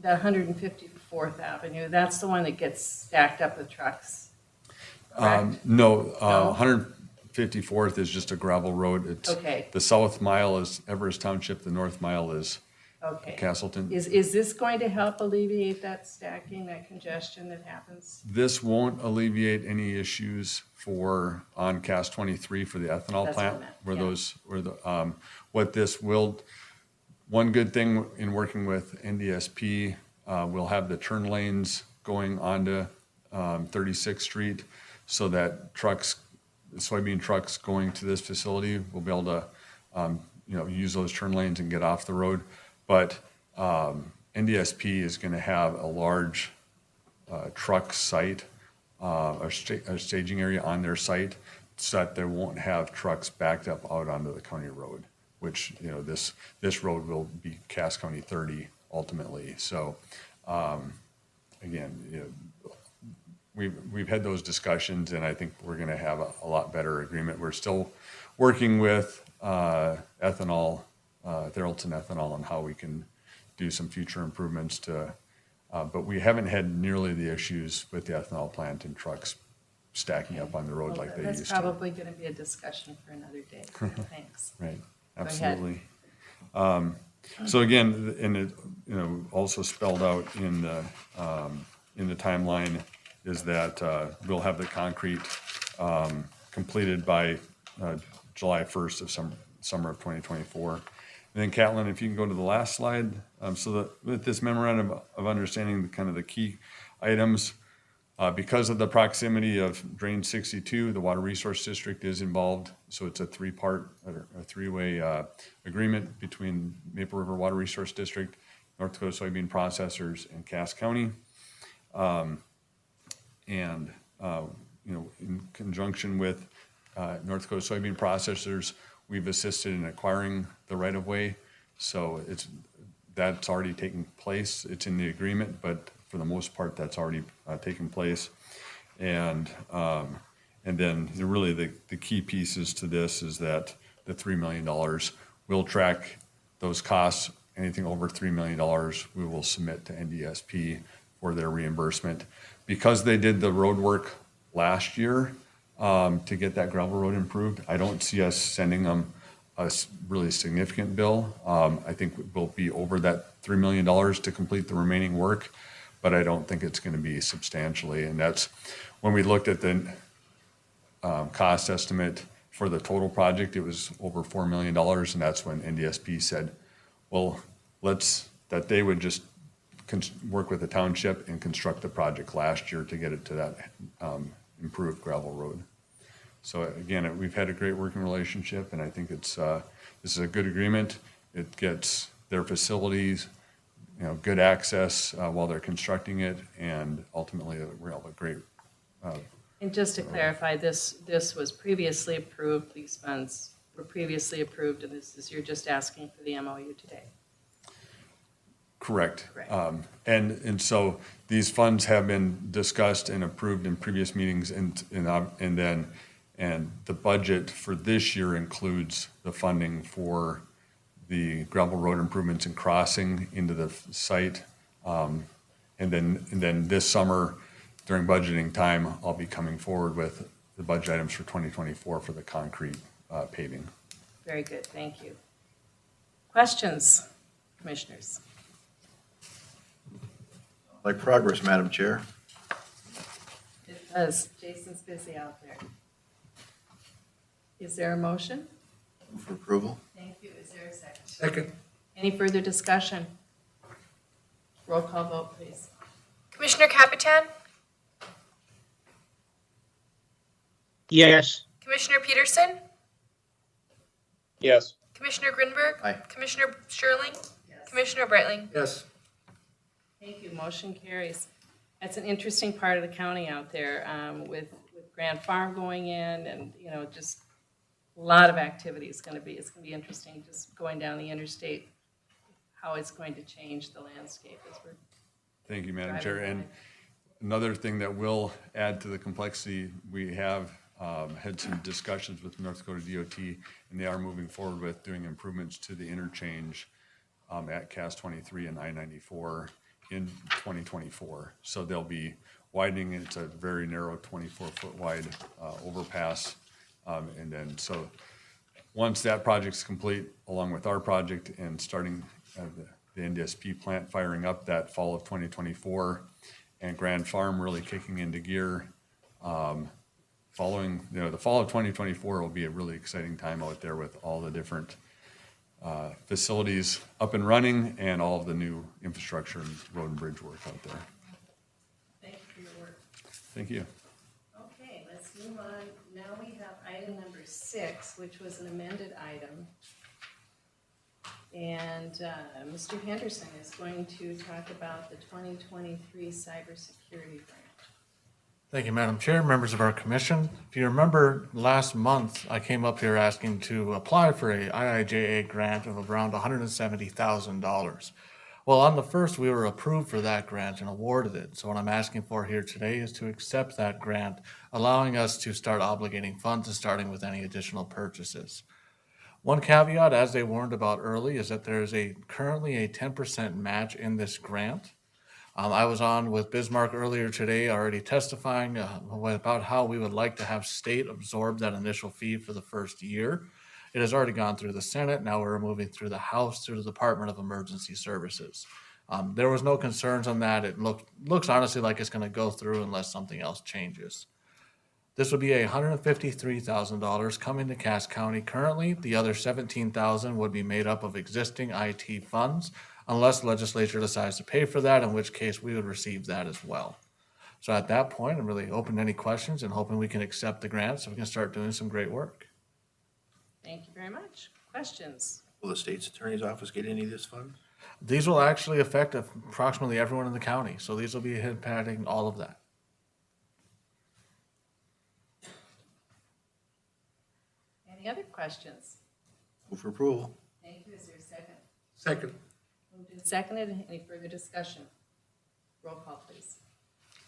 That 154th Avenue, that's the one that gets stacked up with trucks, correct? No, 154th is just a gravel road. It's Okay. The south mile is Everest Township, the north mile is Castleton. Is this going to help alleviate that stacking, that congestion that happens? This won't alleviate any issues on Cass 23 for the ethanol That's plant, what I meant, what this will. One good thing in working with NDSP, we'll have the turn lanes going onto 36th Street, so that soybean trucks going to this facility will be able to, use those turn lanes and get off the road. But NDSP is going to have a large truck site, or staging area on their site, so that they won't have trucks backed up out onto the county road, which, you know, this road will be Cass County 30 ultimately. So, again, you know, we've had those discussions, and I think we're going to have a lot better agreement. We're still working with ethanol, Theraldson Ethanol, on how we can do some future improvements to, but we haven't had nearly the issues with the ethanol plant and trucks stacking up on the road like they used to. That's probably going to be a discussion for another day. Thanks. Right, Go ahead. absolutely. So again, and it, you know, also spelled out in the timeline is that we'll have the concrete completed by July 1st of summer of 2024. And then Catlin, if you can go to the last slide. So that with this memorandum of understanding, the kind of the key items, because of the proximity of Drain 62, the Water Resource District is involved. So it's a three-way agreement between Maple River Water Resource District, North Dakota Soybean Processors, and Cass County. And you know, in conjunction with North Dakota Soybean Processors, we've assisted in acquiring the right-of-way. So that's already taken place. It's in the agreement, but for the most part, that's already taken place. And then really the key pieces to this is that the $3 million will track those costs. Anything over $3 million, we will submit to NDSP for their reimbursement. Because they did the road work last year to get that gravel road improved, I don't see us sending them a really significant bill. I think we'll be over that $3 million to complete the remaining work, but I don't think it's going to be substantially. And that's when we looked at the cost estimate for the total project, it was over $4 million. And that's when NDSP said, well, that they would just work with the township and construct the project last year to get it to that improved gravel road. So again, we've had a great working relationship, and I think this is a good agreement. It gets their facilities, you know, good access while they're constructing it, and ultimately we'll have a great. And just to clarify, this was previously approved. These funds were previously approved, and you're just asking for the MOU today. Correct. Correct. And so these funds have been discussed and approved in previous meetings, and the budget for this year includes the funding for the gravel road improvements and crossing into the site. And then this summer, during budgeting time, I'll be coming forward with the budget items for 2024 for the concrete paving. Very good, thank you. Questions, commissioners? Like progress, Madam Chair. It does. Jason's busy out there. Is there a motion? Move for approval. Thank you. Is there a second? Second. Any further discussion? Roll call vote, please. Commissioner Capitan, Yes. Commissioner Peterson, Yes. Commissioner Grinberg, Aye. Commissioner Sherling, Yes. Commissioner Breitling. Yes. Thank you. Motion carries. That's an interesting part of the county out there with Grand Farm going in, and you know, just a lot of activity. It's going to be interesting just going down the interstate, how it's going to change the landscape as we're. Thank you, Madam driving Chair. by. And another thing that will add to the complexity, we have had some discussions with North Dakota DOT, and they are moving forward with doing improvements to the interchange at Cass 23 and I-94 in 2024. So they'll be widening. It's a very narrow 24-foot wide overpass. And then so once that project's complete, along with our project and starting the NDSP plant firing up that fall of 2024, and Grand Farm really kicking into gear, following, you know, the fall of 2024 will be a really exciting time out there with all the different facilities up and running and all of the new infrastructure and road and bridge work out there. Thank you for your work. Thank you. Okay, let's move on. Now we have item number 6, which was an amended item. And Mr. Henderson is going to talk about the 2023 cybersecurity grant. Thank you, Madam Chair, members of our commission. If you remember, last month, I came up here asking to apply for a IIJA grant of around $170,000. Well, on the first, we were approved for that grant and awarded it. So what I'm asking for here today is to accept that grant, allowing us to start obligating funds and starting with any additional purchases. One caveat, as they warned about early, is that there is currently a 10% match in this grant. I was on with Bismarck earlier today, already testifying about how we would like to have state absorb that initial fee for the first year. It has already gone through the Senate. Now we're moving through the House, through the Department of Emergency Services. There was no concerns on that. It looks honestly like it's going to go through unless something else changes. This would be $153,000 coming to Cass County currently. The other $17,000 would be made up of existing IT funds, unless the legislature decides to pay for that, in which case we would receive that as well. So at that point, I'm really open to any questions and hoping we can accept the grant so we can start doing some great work. Thank you very much. Questions? Will the state's attorney's office get any of this fund? These will actually affect approximately everyone in the county, so these will be impacting all of that. Any other questions? Move for approval. Thank you. Is there a second? Second. Moved and seconded. Any further discussion? Roll call, please.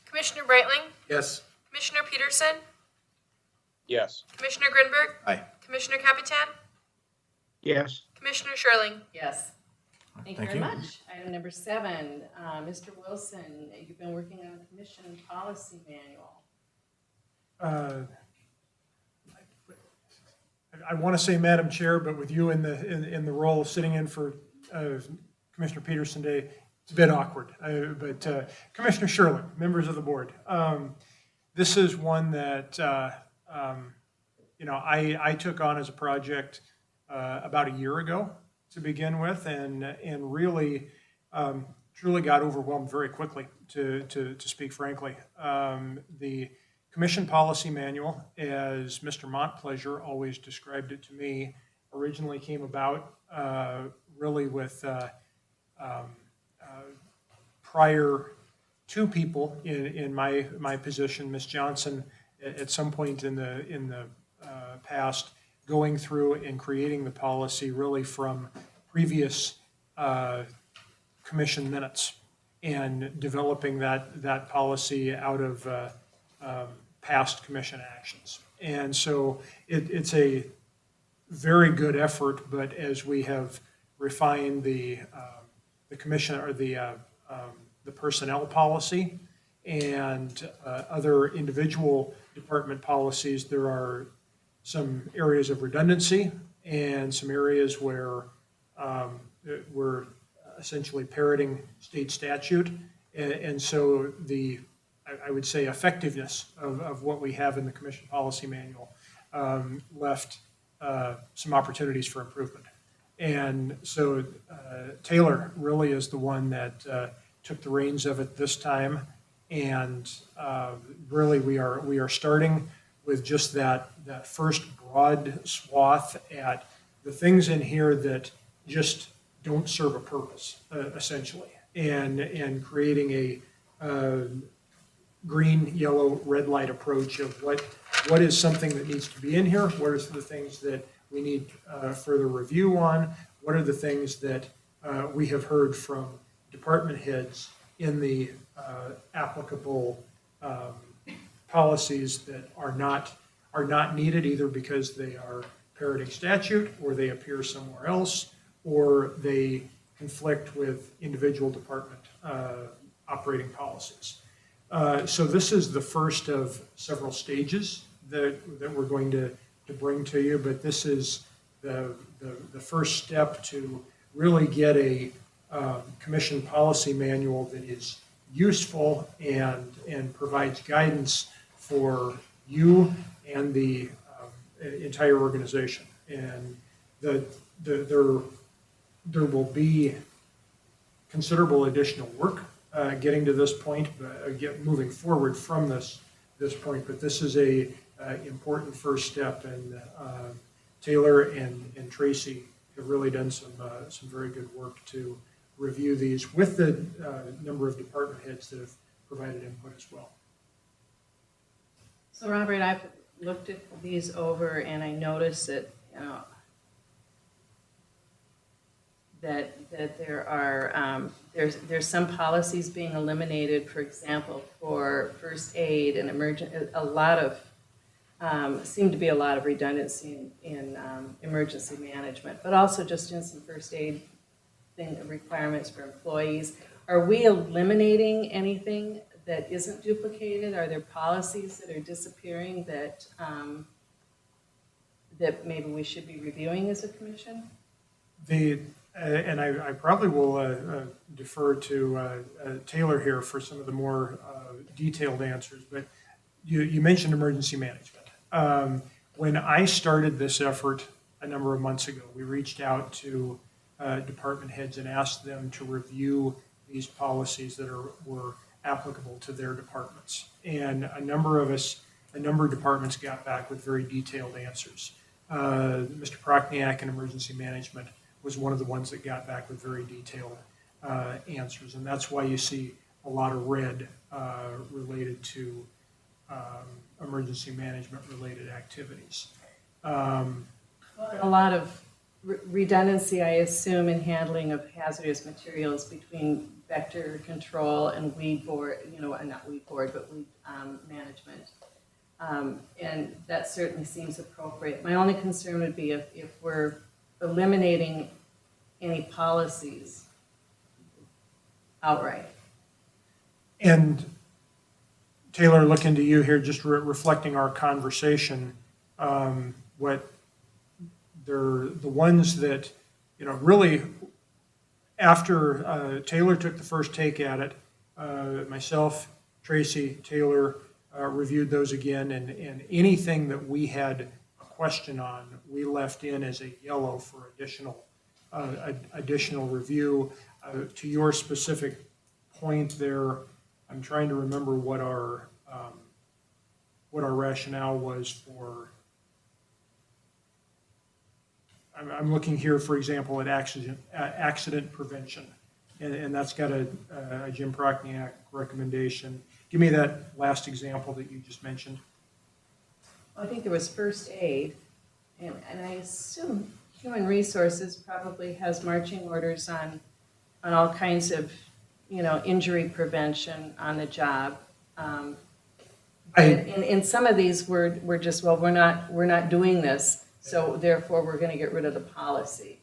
Commissioner Breitling, Yes. Commissioner Peterson, Yes. Commissioner Grinberg, Aye. Commissioner Capitan, Yes. Commissioner Sherling. Yes. Thank you Thank very you. much. Item number 7, Mr. Wilson, you've been working on a commission policy manual. I want to say Madam Chair, but with you in the role of sitting in for Commissioner Peterson today, it's a bit awkward. But Commissioner Sherling, members of the board, this is one that I took on as a project about a year ago to begin with, and really truly got overwhelmed very quickly, to speak frankly. The Commission Policy Manual, as Mr. Montplaisir always described it to me, originally came about really with prior two people in my position, Ms. Johnson, at some point in the past, going through and creating the policy really from previous commission minutes and developing that policy out of past commission actions. And so it's a very good effort, but as we have refined the commission or the personnel policy and other individual department policies, there are some areas of redundancy and some areas where we're essentially parroting state statute. And so I would say effectiveness of what we have in the Commission Policy Manual left some opportunities for improvement. And so Taylor really is the one that took the reins of it this time. And really we are starting with just that first broad swath at the things in here that just don't serve a purpose, essentially, and creating a green, yellow, red light approach of what is something that needs to be in here, what are the things that we need further review on, what are the things that we have heard from department heads in the applicable policies that are not needed, either because they are parroting statute or they appear somewhere else or they conflict with individual department operating policies. So this is the first of several stages that we're going to bring to you, but this is the first step to really get a commission policy manual that is useful and provides guidance for you and the entire organization. And there will be considerable additional work getting to this point, moving forward from this point. But this is a important first step, and Taylor and Tracy have really done some very good work to review these with the number of department heads that have provided input as well. So Robert, I've looked at these over and I noticed that, that there are, there's some policies being eliminated, for example, for first aid and a lot of, seem to be a lot of redundancy in emergency management, but also just in some first aid requirements for employees. Are we eliminating anything that isn't duplicated? Are there policies that are disappearing that that maybe we should be reviewing as a commission? And I probably will defer to Taylor here for some of the more detailed answers, but you mentioned emergency management. When I started this effort a number of months ago, we reached out to department heads and asked them to review these policies that were applicable to their departments. And a number of departments got back with very detailed answers. Mr. Prochniak in emergency management was one of the ones that got back with very detailed answers. And that's why you see a lot of red related to emergency management related activities. A lot of redundancy, I assume, in handling of hazardous materials between vector control and weed board, not weed board, but weed management. And that certainly seems appropriate. My only concern would be if we're eliminating any policies outright. And Taylor, looking to you here, just reflecting our conversation, they're the ones that, really after Taylor took the first take at it, myself, Tracy, Taylor reviewed those again, and anything that we had a question on, we left in as a yellow for additional review. To your specific point there, I'm trying to remember what our rationale was for. I'm looking here, for example, at accident prevention, and that's got a Jim Prochniak recommendation. Give me that last example that you just mentioned. I think there was first aid, and I assume human resources probably has marching orders on all kinds of, injury prevention on the job. In some of these, we're just, we're not doing this, so therefore we're going to get rid of the policy.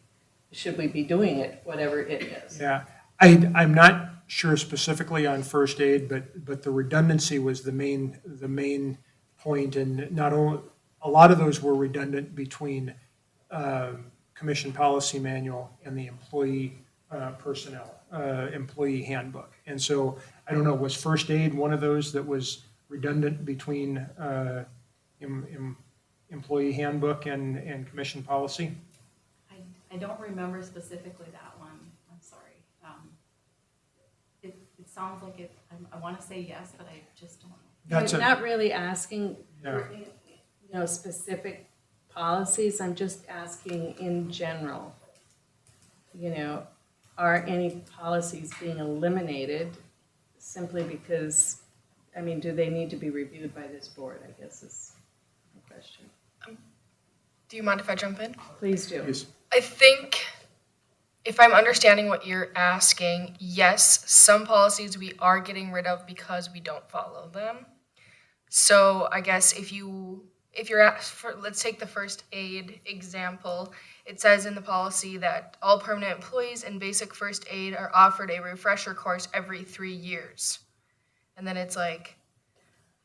Should we be doing it, whatever it is? Yeah, I'm not sure specifically on first aid, but the redundancy was the main point, and not only a lot of those were redundant between commission policy manual and the employee personnel employee handbook. And so I don't know, was first aid one of those that was redundant between employee handbook and commission policy? I don't remember specifically that one. I'm sorry. It sounds like it. I want to say yes, but I just don't. I'm not really asking for, specific policies. I'm just asking in general. Are any policies being eliminated simply because? I mean, do they need to be reviewed by this board? I guess is the question. Do you mind if I jump in? Please do. Yes. I think if I'm understanding what you're asking, yes, some policies we are getting rid of because we don't follow them. So I guess if you're let's take the first aid example. It says in the policy that all permanent employees in basic first aid are offered a refresher course every 3 years. And then it's like,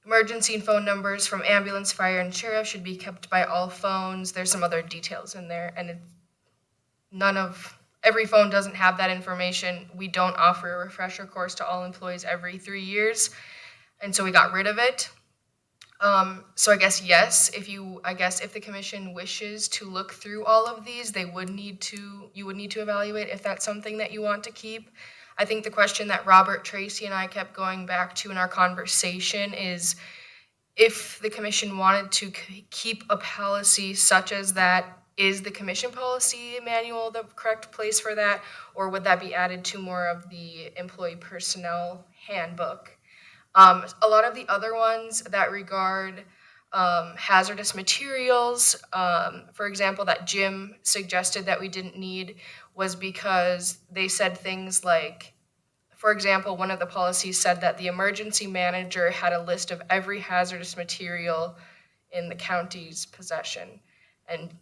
emergency and phone numbers from ambulance, fire, and sheriff should be kept by all phones. There's some other details in there, and every phone doesn't have that information. We don't offer a refresher course to all employees every 3 years, and so we got rid of it. So I guess yes, if the commission wishes to look through all of these, you would need to evaluate if that's something that you want to keep. I think the question that Robert, Tracy, and I kept going back to in our conversation is if the commission wanted to keep a policy such as that is the commission policy manual the correct place for that, or would that be added to more of the employee personnel handbook? A lot of the other ones that regard hazardous materials, for example, that Jim suggested that we didn't need was because they said things like, for example, one of the policies said that the emergency manager had a list of every hazardous material in the county's possession. And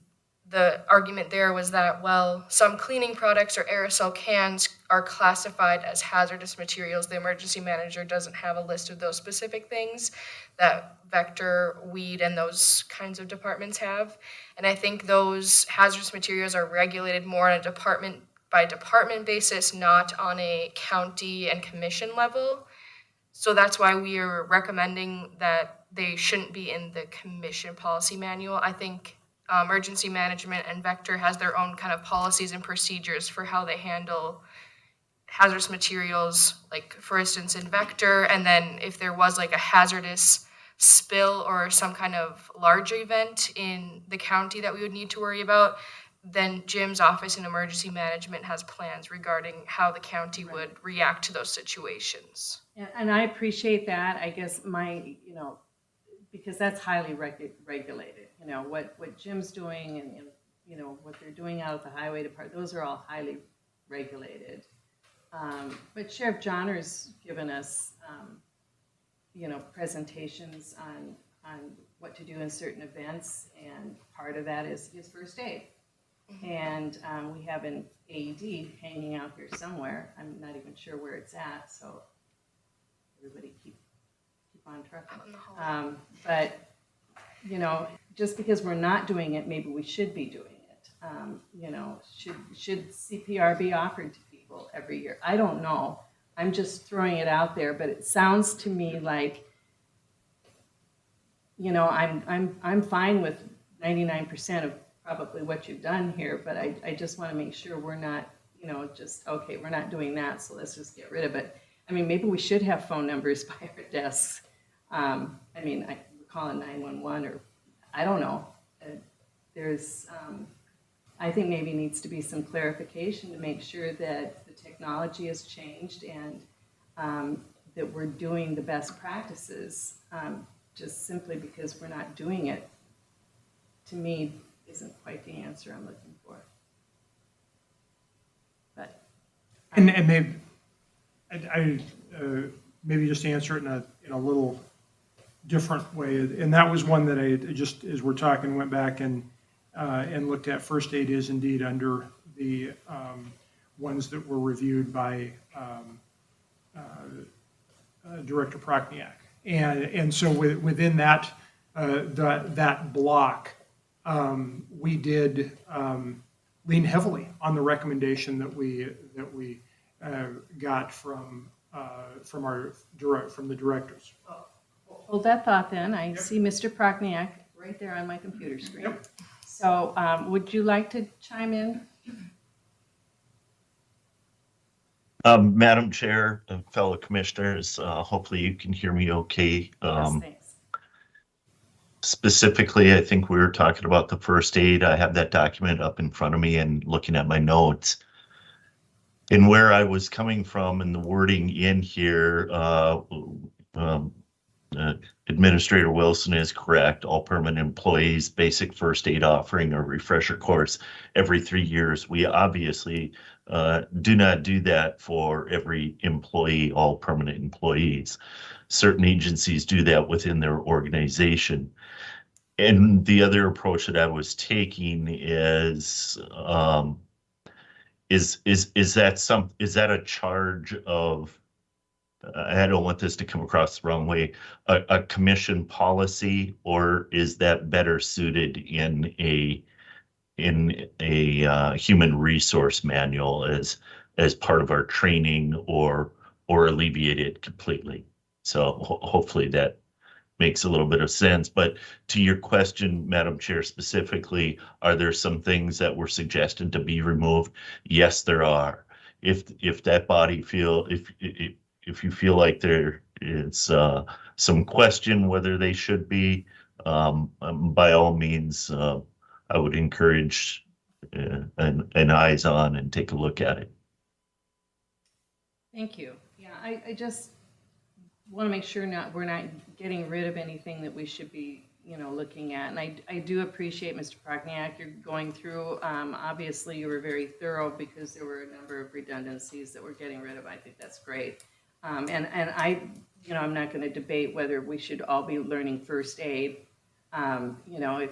the argument there was that, well, some cleaning products or aerosol cans are classified as hazardous materials. The emergency manager doesn't have a list of those specific things that Vector, Weed, and those kinds of departments have. And I think those hazardous materials are regulated more on a department by department basis, not on a county and commission level. So that's why we are recommending that they shouldn't be in the commission policy manual. I think emergency management and Vector has their own kind of policies and procedures for how they handle hazardous materials, like for instance in Vector, and then if there was like a hazardous spill or some kind of large event in the county that we would need to worry about, then Jim's office in emergency management has plans regarding how the county would react to those situations. And I appreciate that. I guess because that's highly regulated, what Jim's doing and what they're doing out at the highway department, those are all highly regulated. But Sheriff Johnner's given us, presentations on what to do in certain events, and part of that is first aid. And we have an AED hanging out here somewhere. I'm not even sure where it's at, so everybody keep on trucking. But just because we're not doing it, maybe we should be doing it. Should CPR be offered to people every year? I don't know. I'm just throwing it out there, but it sounds to me like, I'm fine with 99% of probably what you've done here, but I just want to make sure we're not, okay, we're not doing that, so let's just get rid of it. I mean, maybe we should have phone numbers by our desks. I call it 911, or I don't know. I think maybe needs to be some clarification to make sure that the technology has changed and that we're doing the best practices. Just simply because we're not doing it, to me, isn't quite the answer I'm looking for. But and maybe I maybe just answer it in a little different way. And that was one that I just, as we're talking, went back and looked at. First aid is indeed under the ones that were reviewed by Director Prochniak. And so within that that block, we did lean heavily on the recommendation that we got from the directors. Hold that thought then. I see Mr. Prochniak right there on my computer screen. Yep. So would you like to chime in? Madam Chair, fellow commissioners, hopefully you can hear me okay. Yes, thanks. Specifically, I think we were talking about the first aid. I have that document up in front of me and looking at my notes. And where I was coming from and the wording in here, Administrator Wilson is correct. All permanent employees, basic first aid offering or refresher course every 3 years. We obviously do not do that for every employee, all permanent employees. Certain agencies do that within their organization. And the other approach that I was taking is that a charge of, I don't want this to come across the wrong way, a commission policy, or is that better suited in a human resource manual as part of our training, or alleviate it completely? So hopefully that makes a little bit of sense. But to your question, Madam Chair, specifically, are there some things that were suggested to be removed? Yes, there are. If that body if you feel like there is some question whether they should be, by all means, I would encourage an eyes on and take a look at it. Thank you. Yeah, I just want to make sure we're not getting rid of anything that we should be, looking at. And I do appreciate, Mr. Progniak, you're going through. Obviously, you were very thorough because there were a number of redundancies that we're getting rid of. I think that's great. And I'm not going to debate whether we should all be learning first aid. If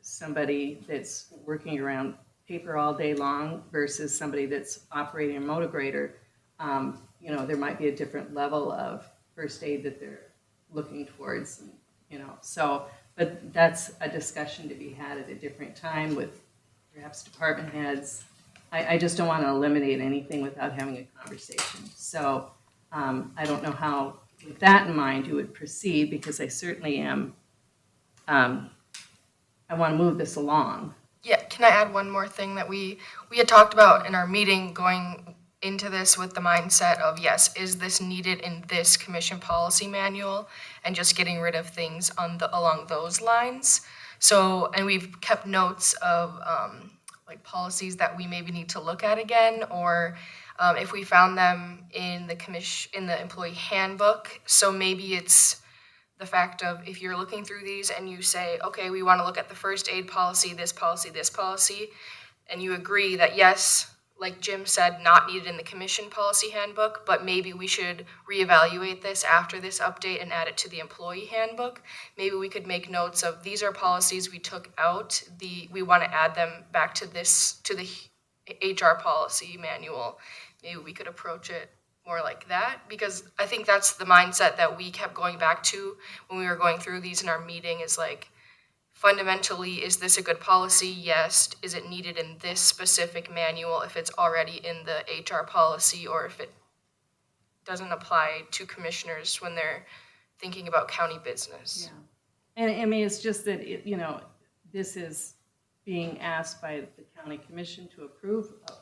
somebody that's working around paper all day long versus somebody that's operating a motor grader, there might be a different level of first aid that they're looking towards, but that's a discussion to be had at a different time with perhaps department heads. I just don't want to eliminate anything without having a conversation. So I don't know how, with that in mind, you would proceed, because I certainly am, I want to move this along. Yeah, can I add one more thing that we had talked about in our meeting, going into this with the mindset of, yes, is this needed in this commission policy manual, and just getting rid of things along those lines. So, and we've kept notes of like policies that we maybe need to look at again, or if we found them in the employee handbook. So maybe it's the fact of, if you're looking through these and you say, okay, we want to look at the first aid policy, this policy, and you agree that yes, like Jim said, not needed in the commission policy handbook, but maybe we should reevaluate this after this update and add it to the employee handbook. Maybe we could make notes of, these are policies we took out, we want to add them back to the HR policy manual. Maybe we could approach it more like that, because I think that's the mindset that we kept going back to when we were going through these in our meeting, is like, fundamentally, is this a good policy? Yes. Is it needed in this specific manual if it's already in the HR policy, or if it doesn't apply to commissioners when they're thinking about county business? Yeah. And I mean, it's just that, this is being asked by the county commission to approve a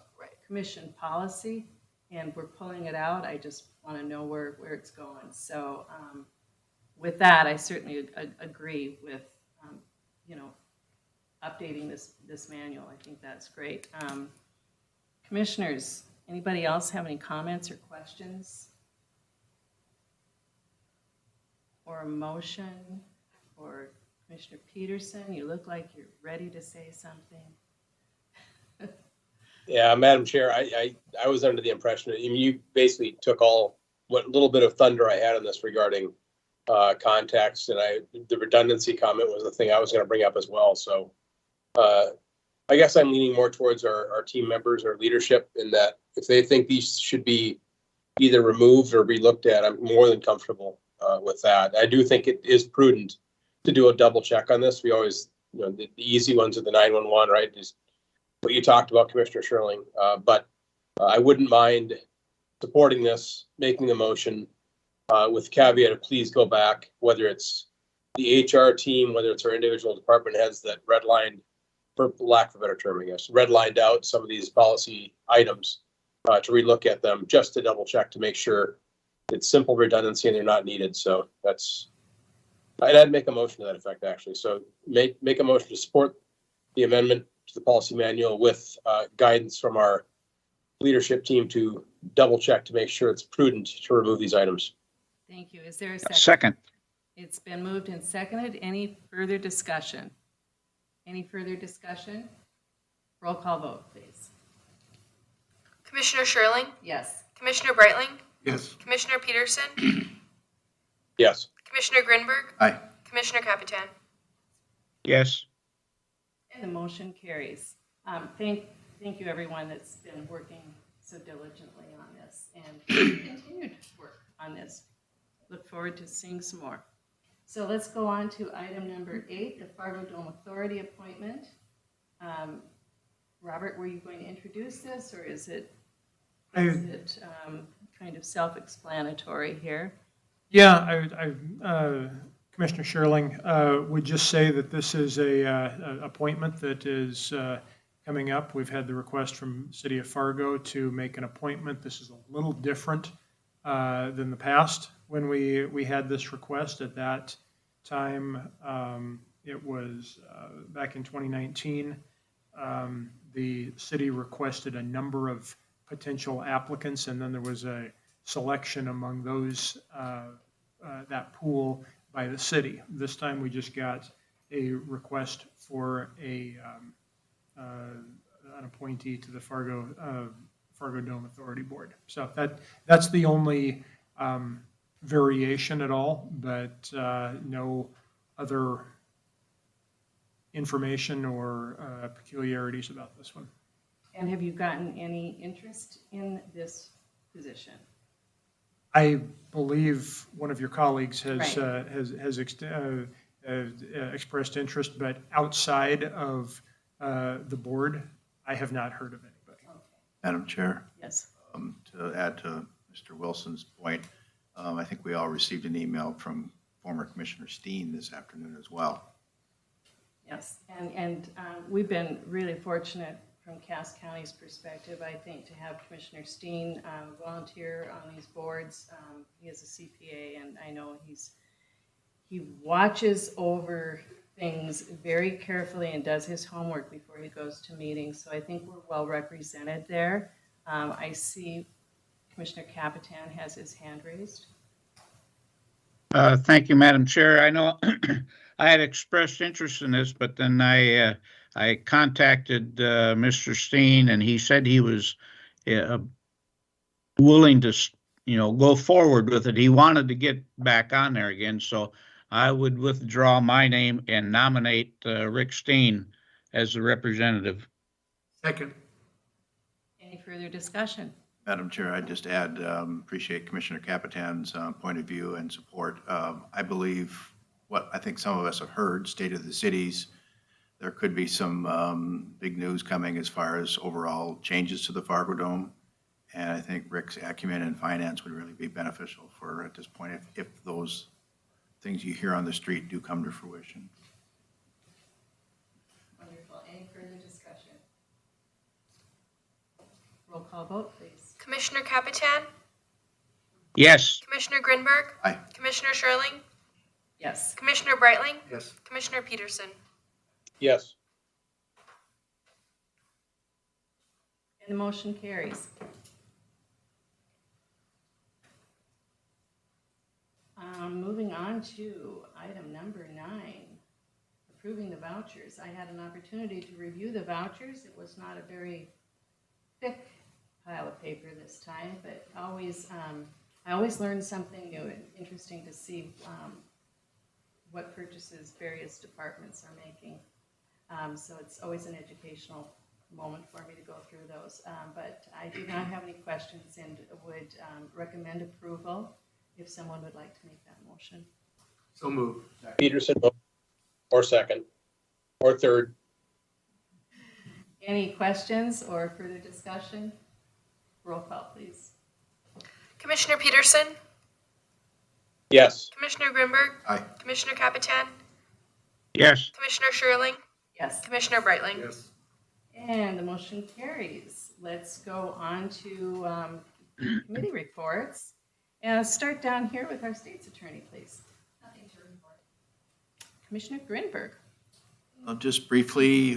commission policy, and we're pulling it out. I just want to know where it's going. So with that, I certainly agree with, updating this manual. I think that's great. Commissioners, anybody else have any comments or questions? Or a motion? Or Commissioner Peterson, you look like you're ready to say something. Yeah, Madam Chair, I was under the impression that you basically took what little bit of thunder I had on this regarding context, and the redundancy comment was the thing I was going to bring up as well. So I guess I'm leaning more towards our team members or leadership, in that if they think these should be either removed or relooked at, I'm more than comfortable with that. I do think it is prudent to do a double check on this. We always, the easy ones are the 911, right? Just what you talked about, Commissioner Sherling. But I wouldn't mind supporting this, making a motion with caveat of, please go back, whether it's the HR team, whether it's our individual department heads that redlined, for lack of a better term, I guess, redlined out some of these policy items to relook at them, just to double check to make sure it's simple redundancy and they're not needed. So I'd make a motion to that effect, actually. So make a motion to support the amendment to the policy manual with guidance from our leadership team to double check to make sure it's prudent to remove these items. Thank you. Is there a second? Second. It's been moved and seconded. Any further discussion? Any further discussion? Roll call vote, please. Commissioner Sherling? Yes. Commissioner Breitling? Yes. Commissioner Peterson? Yes. Commissioner Grinberg? Aye. Commissioner Capitan? Yes. And the motion carries. Thank you, everyone that's been working so diligently on this and continue to work on this. Look forward to seeing some more. So let's go on to item number 8, the Fargo Dome Authority appointment. Robert, were you going to introduce this, or is it kind of self-explanatory here? Yeah, Commissioner Sherling would just say that this is a appointment that is coming up. We've had the request from City of Fargo to make an appointment. This is a little different than the past when we had this request. At that time, it was back in 2019. The city requested a number of potential applicants, and then there was a selection among those, that pool by the city. This time we just got a request for an appointee to the Fargo Dome Authority Board. So that's the only variation at all, but no other information or peculiarities about this one. And have you gotten any interest in this position? I believe one of your colleagues has, Right. expressed interest, but outside of the board, I have not heard of anybody. Madam Chair, Yes. to add to Mr. Wilson's point, I think we all received an email from former Commissioner Steen this afternoon as well. Yes, and we've been really fortunate from Cass County's perspective, I think, to have Commissioner Steen volunteer on these boards. He is a CPA, and I know he watches over things very carefully and does his homework before he goes to meetings. So I think we're well represented there. I see Commissioner Capitan has his hand raised. Thank you, Madam Chair. I know I had expressed interest in this, but then I contacted Mr. Steen, and he said he was willing to, go forward with it. He wanted to get back on there again, so I would withdraw my name and nominate Rick Steen as the representative. Second. Any further discussion? Madam Chair, I'd just add, appreciate Commissioner Capitan's point of view and support. I believe what I think some of us have heard, State of the Cities, there could be some big news coming as far as overall changes to the Fargo Dome. And I think Rick's acumen in finance would really be beneficial for at this point if those things you hear on the street do come to fruition. Wonderful. Any further discussion? Roll call vote, please. Commissioner Capitan, Yes. Commissioner Grinberg, Aye. Commissioner Sherling, Yes. Commissioner Breitling, Yes. Commissioner Peterson. Yes. And the motion carries. Moving on to item number 9, approving the vouchers. I had an opportunity to review the vouchers. It was not a very thick pile of paper this time, but I always learn something new and interesting to see what purchases various departments are making. So it's always an educational moment for me to go through those. But I do not have any questions and would recommend approval if someone would like to make that motion. So move. Peterson, or second, or third. Any questions or further discussion? Roll call, please. Commissioner Peterson, Yes. Commissioner Grinberg, Aye. Commissioner Capitan, Yes. Commissioner Sherling, Yes. Commissioner Breitling. Yes. And the motion carries. Let's go on to committee reports. Start down here with our state's attorney, please. Nothing to report. Commissioner Grinberg. Just briefly,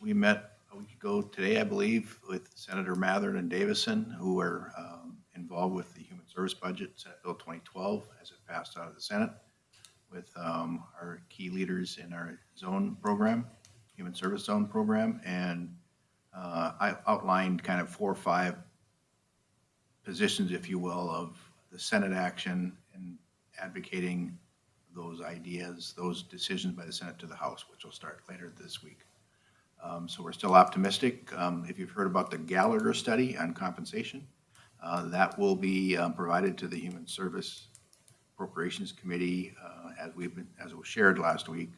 we met a week ago today, I believe, with Senator Mathern and Davison, who are involved with the Human Service Budget, Senate Bill 2012, as it passed out of the Senate, with our key leaders in our zone program, Human Service Zone program, and I outlined kind of 4 or 5 positions, if you will, of the Senate action and advocating those ideas, those decisions by the Senate to the House, which will start later this week. So we're still optimistic. If you've heard about the Gallagher study on compensation, that will be provided to the Human Service Appropriations Committee as was shared last week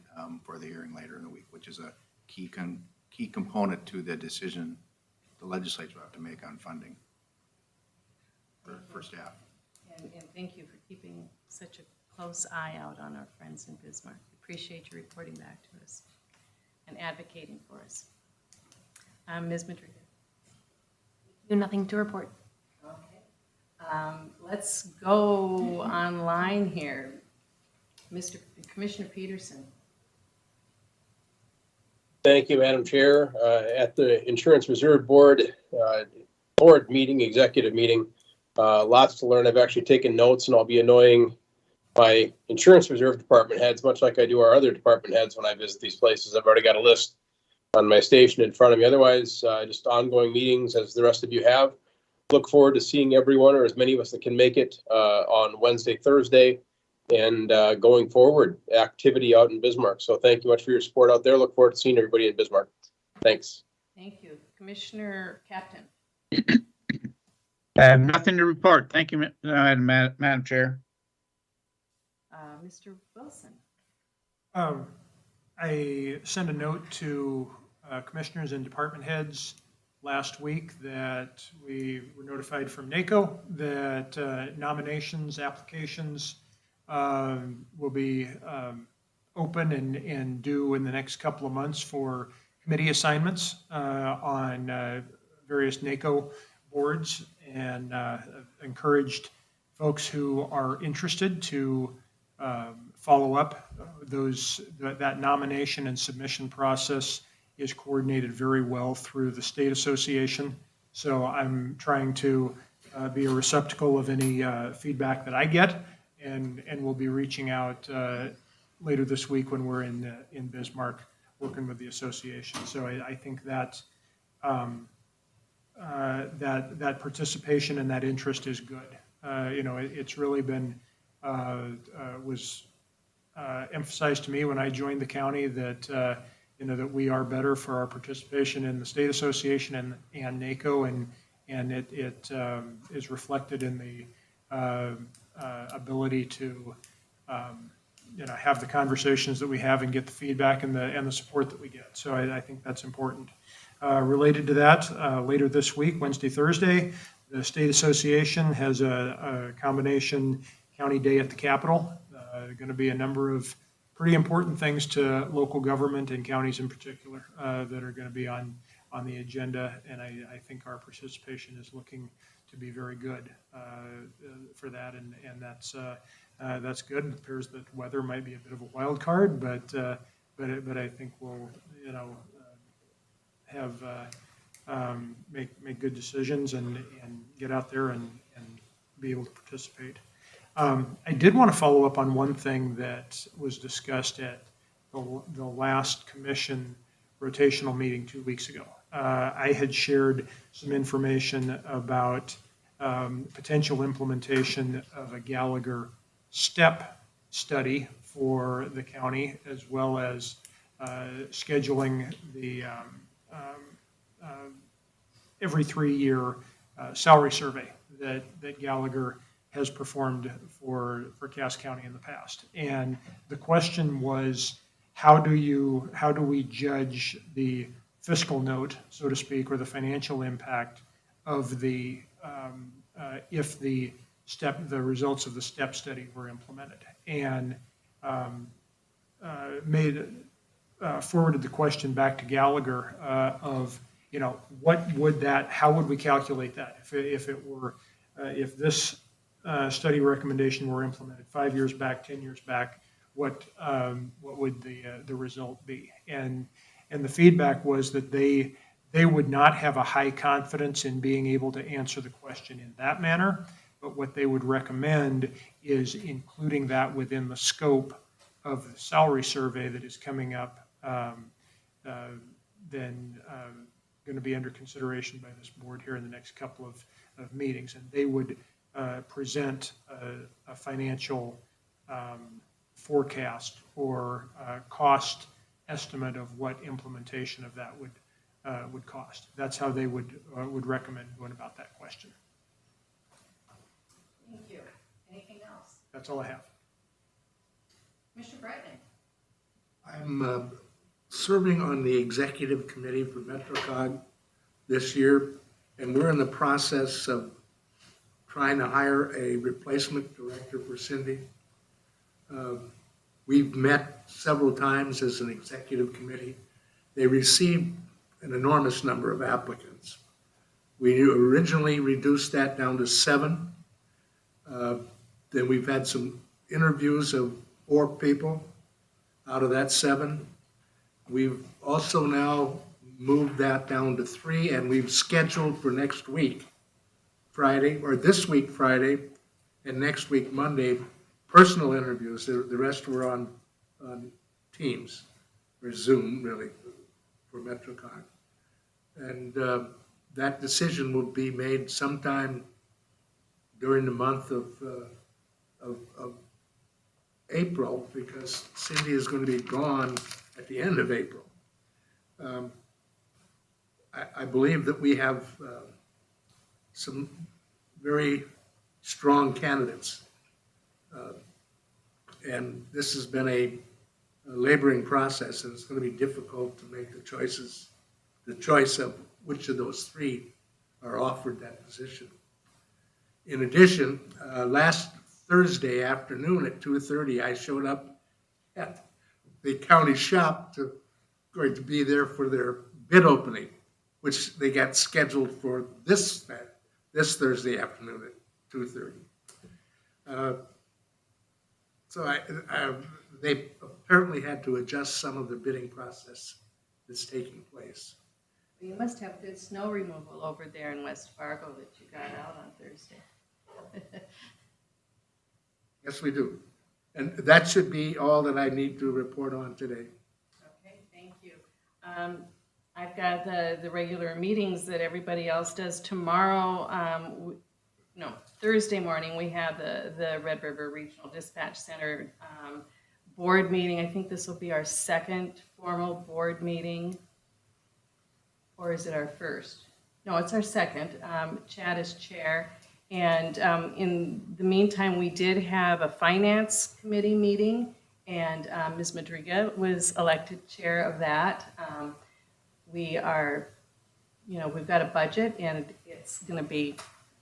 for the hearing later in the week, which is a key component to the decision the legislature will have to make on funding for staff. And thank you for keeping such a close eye out on our friends in Bismarck. Appreciate you reporting back to us and advocating for us. Ms. Madrigal. Nothing to report. Okay. Let's go online here. Commissioner Peterson. Thank you, Madam Chair. At the Insurance Reserve Board, meeting, executive meeting, lots to learn. I've actually taken notes, and I'll be annoying my Insurance Reserve department heads, much like I do our other department heads when I visit these places. I've already got a list on my station in front of me. Otherwise, just ongoing meetings as the rest of you have. Look forward to seeing everyone, or as many of us that can make it, on Wednesday, Thursday, and going forward, activity out in Bismarck. So thank you much for your support out there. Look forward to seeing everybody in Bismarck. Thanks. Thank you. Commissioner Captain. I have nothing to report. Thank you, Madam Chair. Mr. Wilson. I sent a note to commissioners and department heads last week that we were notified from NACO that nominations, applications will be open and due in the next couple of months for committee assignments on various NACO boards, and encouraged folks who are interested to follow up. That nomination and submission process is coordinated very well through the state association. So I'm trying to be a receptacle of any feedback that I get, and we'll be reaching out later this week when we're in Bismarck working with the association. So I think that that participation and that interest is good. It's really been was emphasized to me when I joined the county that that we are better for our participation in the state association and NACO, and it is reflected in the ability to have the conversations that we have and get the feedback and the support that we get. So I think that's important. Related to that, later this week, Wednesday, Thursday, the state association has a combination county day at the Capitol. Going to be a number of pretty important things to local government and counties in particular that are going to be on the agenda, and I think our participation is looking to be very good for that, and that's good. It appears that weather might be a bit of a wild card, but I think we'll have make good decisions and get out there and be able to participate. I did want to follow up on one thing that was discussed at the last commission rotational meeting 2 weeks ago. I had shared some information about potential implementation of a Gallagher STEP study for the county, as well as scheduling the every 3-year salary survey that Gallagher has performed for Cass County in the past. And the question was, how do we judge the fiscal note, so to speak, or the financial impact of the if the results of the STEP study were implemented? And forwarded the question back to Gallagher of, how would we calculate that if it were if this study recommendation were implemented 5 years back, 10 years back, what would the result be? And the feedback was that they would not have a high confidence in being able to answer the question in that manner, but what they would recommend is including that within the scope of the salary survey that is coming up, then going to be under consideration by this board here in the next couple of meetings. And they would present a financial forecast or cost estimate of what implementation of that would cost. That's how they would recommend going about that question. Thank you. Anything else? That's all I have. Mr. Brightman. I'm serving on the executive committee for MetroCog this year, and we're in the process of trying to hire a replacement director for Cindy. We've met several times as an executive committee. They received an enormous number of applicants. We originally reduced that down to 7. Then we've had some interviews of 4 people out of that 7. We've also now moved that down to 3, and we've scheduled for next week, Friday, or this week, Friday, and next week, Monday, personal interviews. The rest were on Teams, or Zoom, really, for MetroCon. And that decision will be made sometime during the month of April, because Cindy is going to be gone at the end of April. I believe that we have some very strong candidates. And this has been a laboring process, and it's going to be difficult to make the choice of which of those 3 are offered that position. In addition, last Thursday afternoon at 2:30, I showed up at the county shop going to be there for their bid opening, which they got scheduled for this Thursday afternoon at 2:30. So they apparently had to adjust some of the bidding process that's taking place. You must have good snow removal over there in West Fargo that you got out on Thursday. Yes, we do. And that should be all that I need to report on today. Okay, thank you. I've got the regular meetings that everybody else does tomorrow. Thursday morning, we have the Red River Regional Dispatch Center board meeting. I think this will be our second formal board meeting. Or is it our first? No, it's our second. Chad is chair. And in the meantime, we did have a finance committee meeting, and Ms. Madriga was elected chair of that. We've got a budget, and it's going to be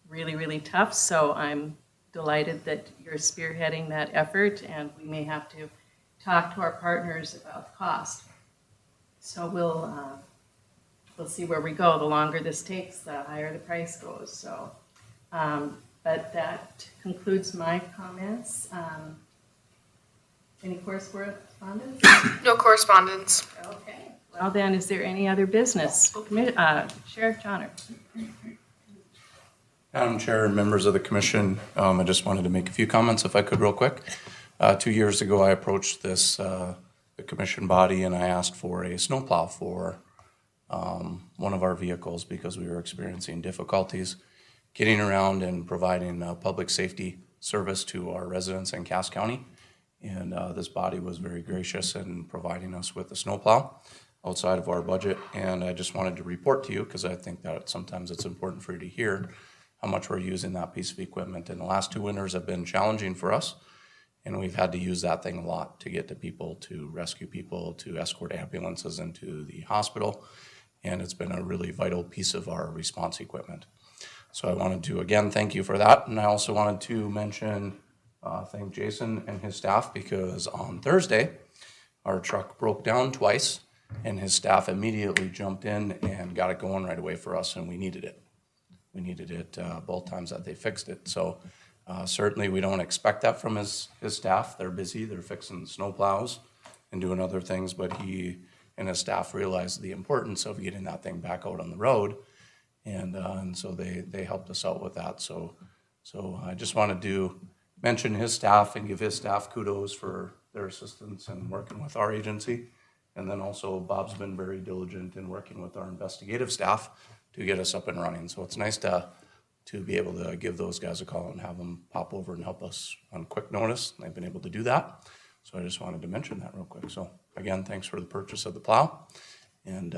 really, really tough. So I'm delighted that you're spearheading that effort, and we may have to talk to our partners about the cost. So we'll see where we go. The longer this takes, the higher the price goes. So, but that concludes my comments. Any correspondence? No correspondence. Okay. Well then, is there any other business? Sheriff Johnner. Madam Chair and members of the commission, I just wanted to make a few comments if I could real quick. 2 years ago, I approached the commission body and I asked for a snowplow for one of our vehicles because we were experiencing difficulties getting around and providing public safety service to our residents in Cass County. And this body was very gracious in providing us with a snowplow outside of our budget. And I just wanted to report to you, because I think that sometimes it's important for you to hear how much we're using that piece of equipment. And the last 2 winters have been challenging for us. And we've had to use that thing a lot to get to people, to rescue people, to escort ambulances into the hospital. And it's been a really vital piece of our response equipment. So I wanted to, again, thank you for that. And I also wanted to thank Jason and his staff, because on Thursday, our truck broke down twice and his staff immediately jumped in and got it going right away for us, and we needed it. We needed it both times that they fixed it. So certainly we don't expect that from his staff. They're busy, they're fixing snowplows and doing other things, but he and his staff realized the importance of getting that thing back out on the road. And so they helped us out with that. So I just wanted to mention his staff and give his staff kudos for their assistance in working with our agency. And then also Bob's been very diligent in working with our investigative staff to get us up and running. So it's nice to be able to give those guys a call and have them pop over and help us on quick notice. They've been able to do that. So I just wanted to mention that real quick. So again, thanks for the purchase of the plow and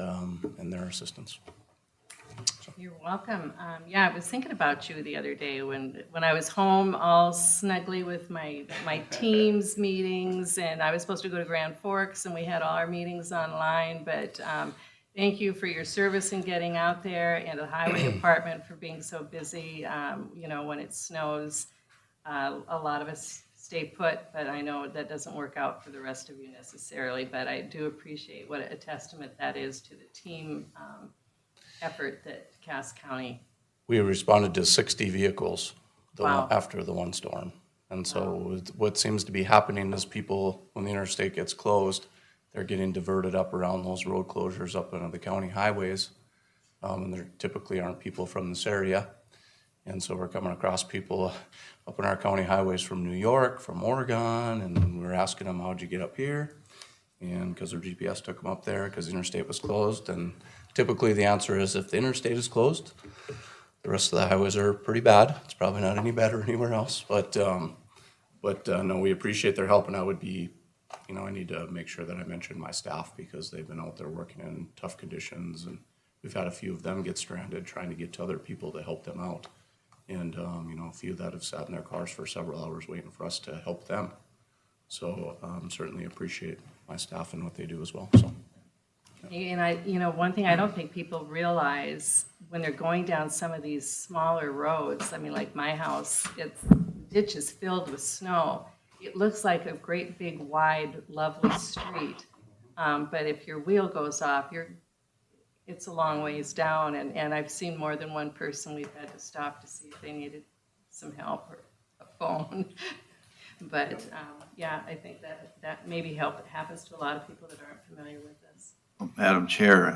their assistance. You're welcome. I was thinking about you the other day when I was home all snugly with my team's meetings, and I was supposed to go to Grand Forks and we had all our meetings online, but thank you for your service in getting out there, and the highway department for being so busy. When it snows, a lot of us stay put, but I know that doesn't work out for the rest of you necessarily, but I do appreciate what a testament that is to the team effort that Cass County. We responded to 60 vehicles Wow. after the one storm. And so what seems to be happening is people, when the interstate gets closed, they're getting diverted up around those road closures up into the county highways. And there typically aren't people from this area. And so we're coming across people up in our county highways from New York, from Oregon, and we're asking them, how'd you get up here? And because their GPS took them up there because the interstate was closed. And typically the answer is if the interstate is closed, the rest of the highways are pretty bad. It's probably not any better anywhere else. But no, we appreciate their help, and I would be, I need to make sure that I mention my staff because they've been out there working in tough conditions, and we've had a few of them get stranded trying to get to other people to help them out. And, a few that have sat in their cars for several hours waiting for us to help them. So certainly appreciate my staff and what they do as well, so. And one thing I don't think people realize when they're going down some of these smaller roads, I mean, like my house, the ditch is filled with snow. It looks like a great big wide lovely street. But if your wheel goes off, it's a long ways down, and I've seen more than one person we've had to stop to see if they needed some help or a phone. But I think that maybe happens to a lot of people that aren't familiar with this. Madam Chair,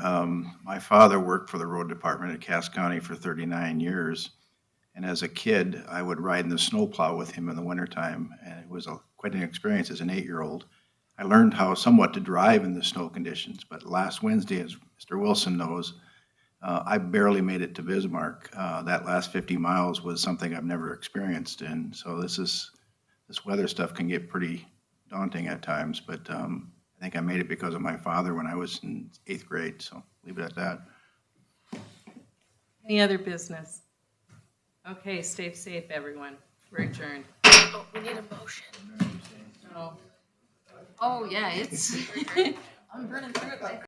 my father worked for the road department at Cass County for 39 years. And as a kid, I would ride in the snowplow with him in the wintertime. And it was quite an experience as an 8-year-old. I learned how somewhat to drive in the snow conditions. But last Wednesday, as Mr. Wilson knows, I barely made it to Bismarck. That last 50 miles was something I've never experienced. And so this weather stuff can get pretty daunting at times. But I think I made it because of my father when I was in 8th grade, so leave it at that. Any other business? Okay, stay safe, everyone. We're adjourned. Oh, we need a motion. Oh, yeah, I'm burning through it like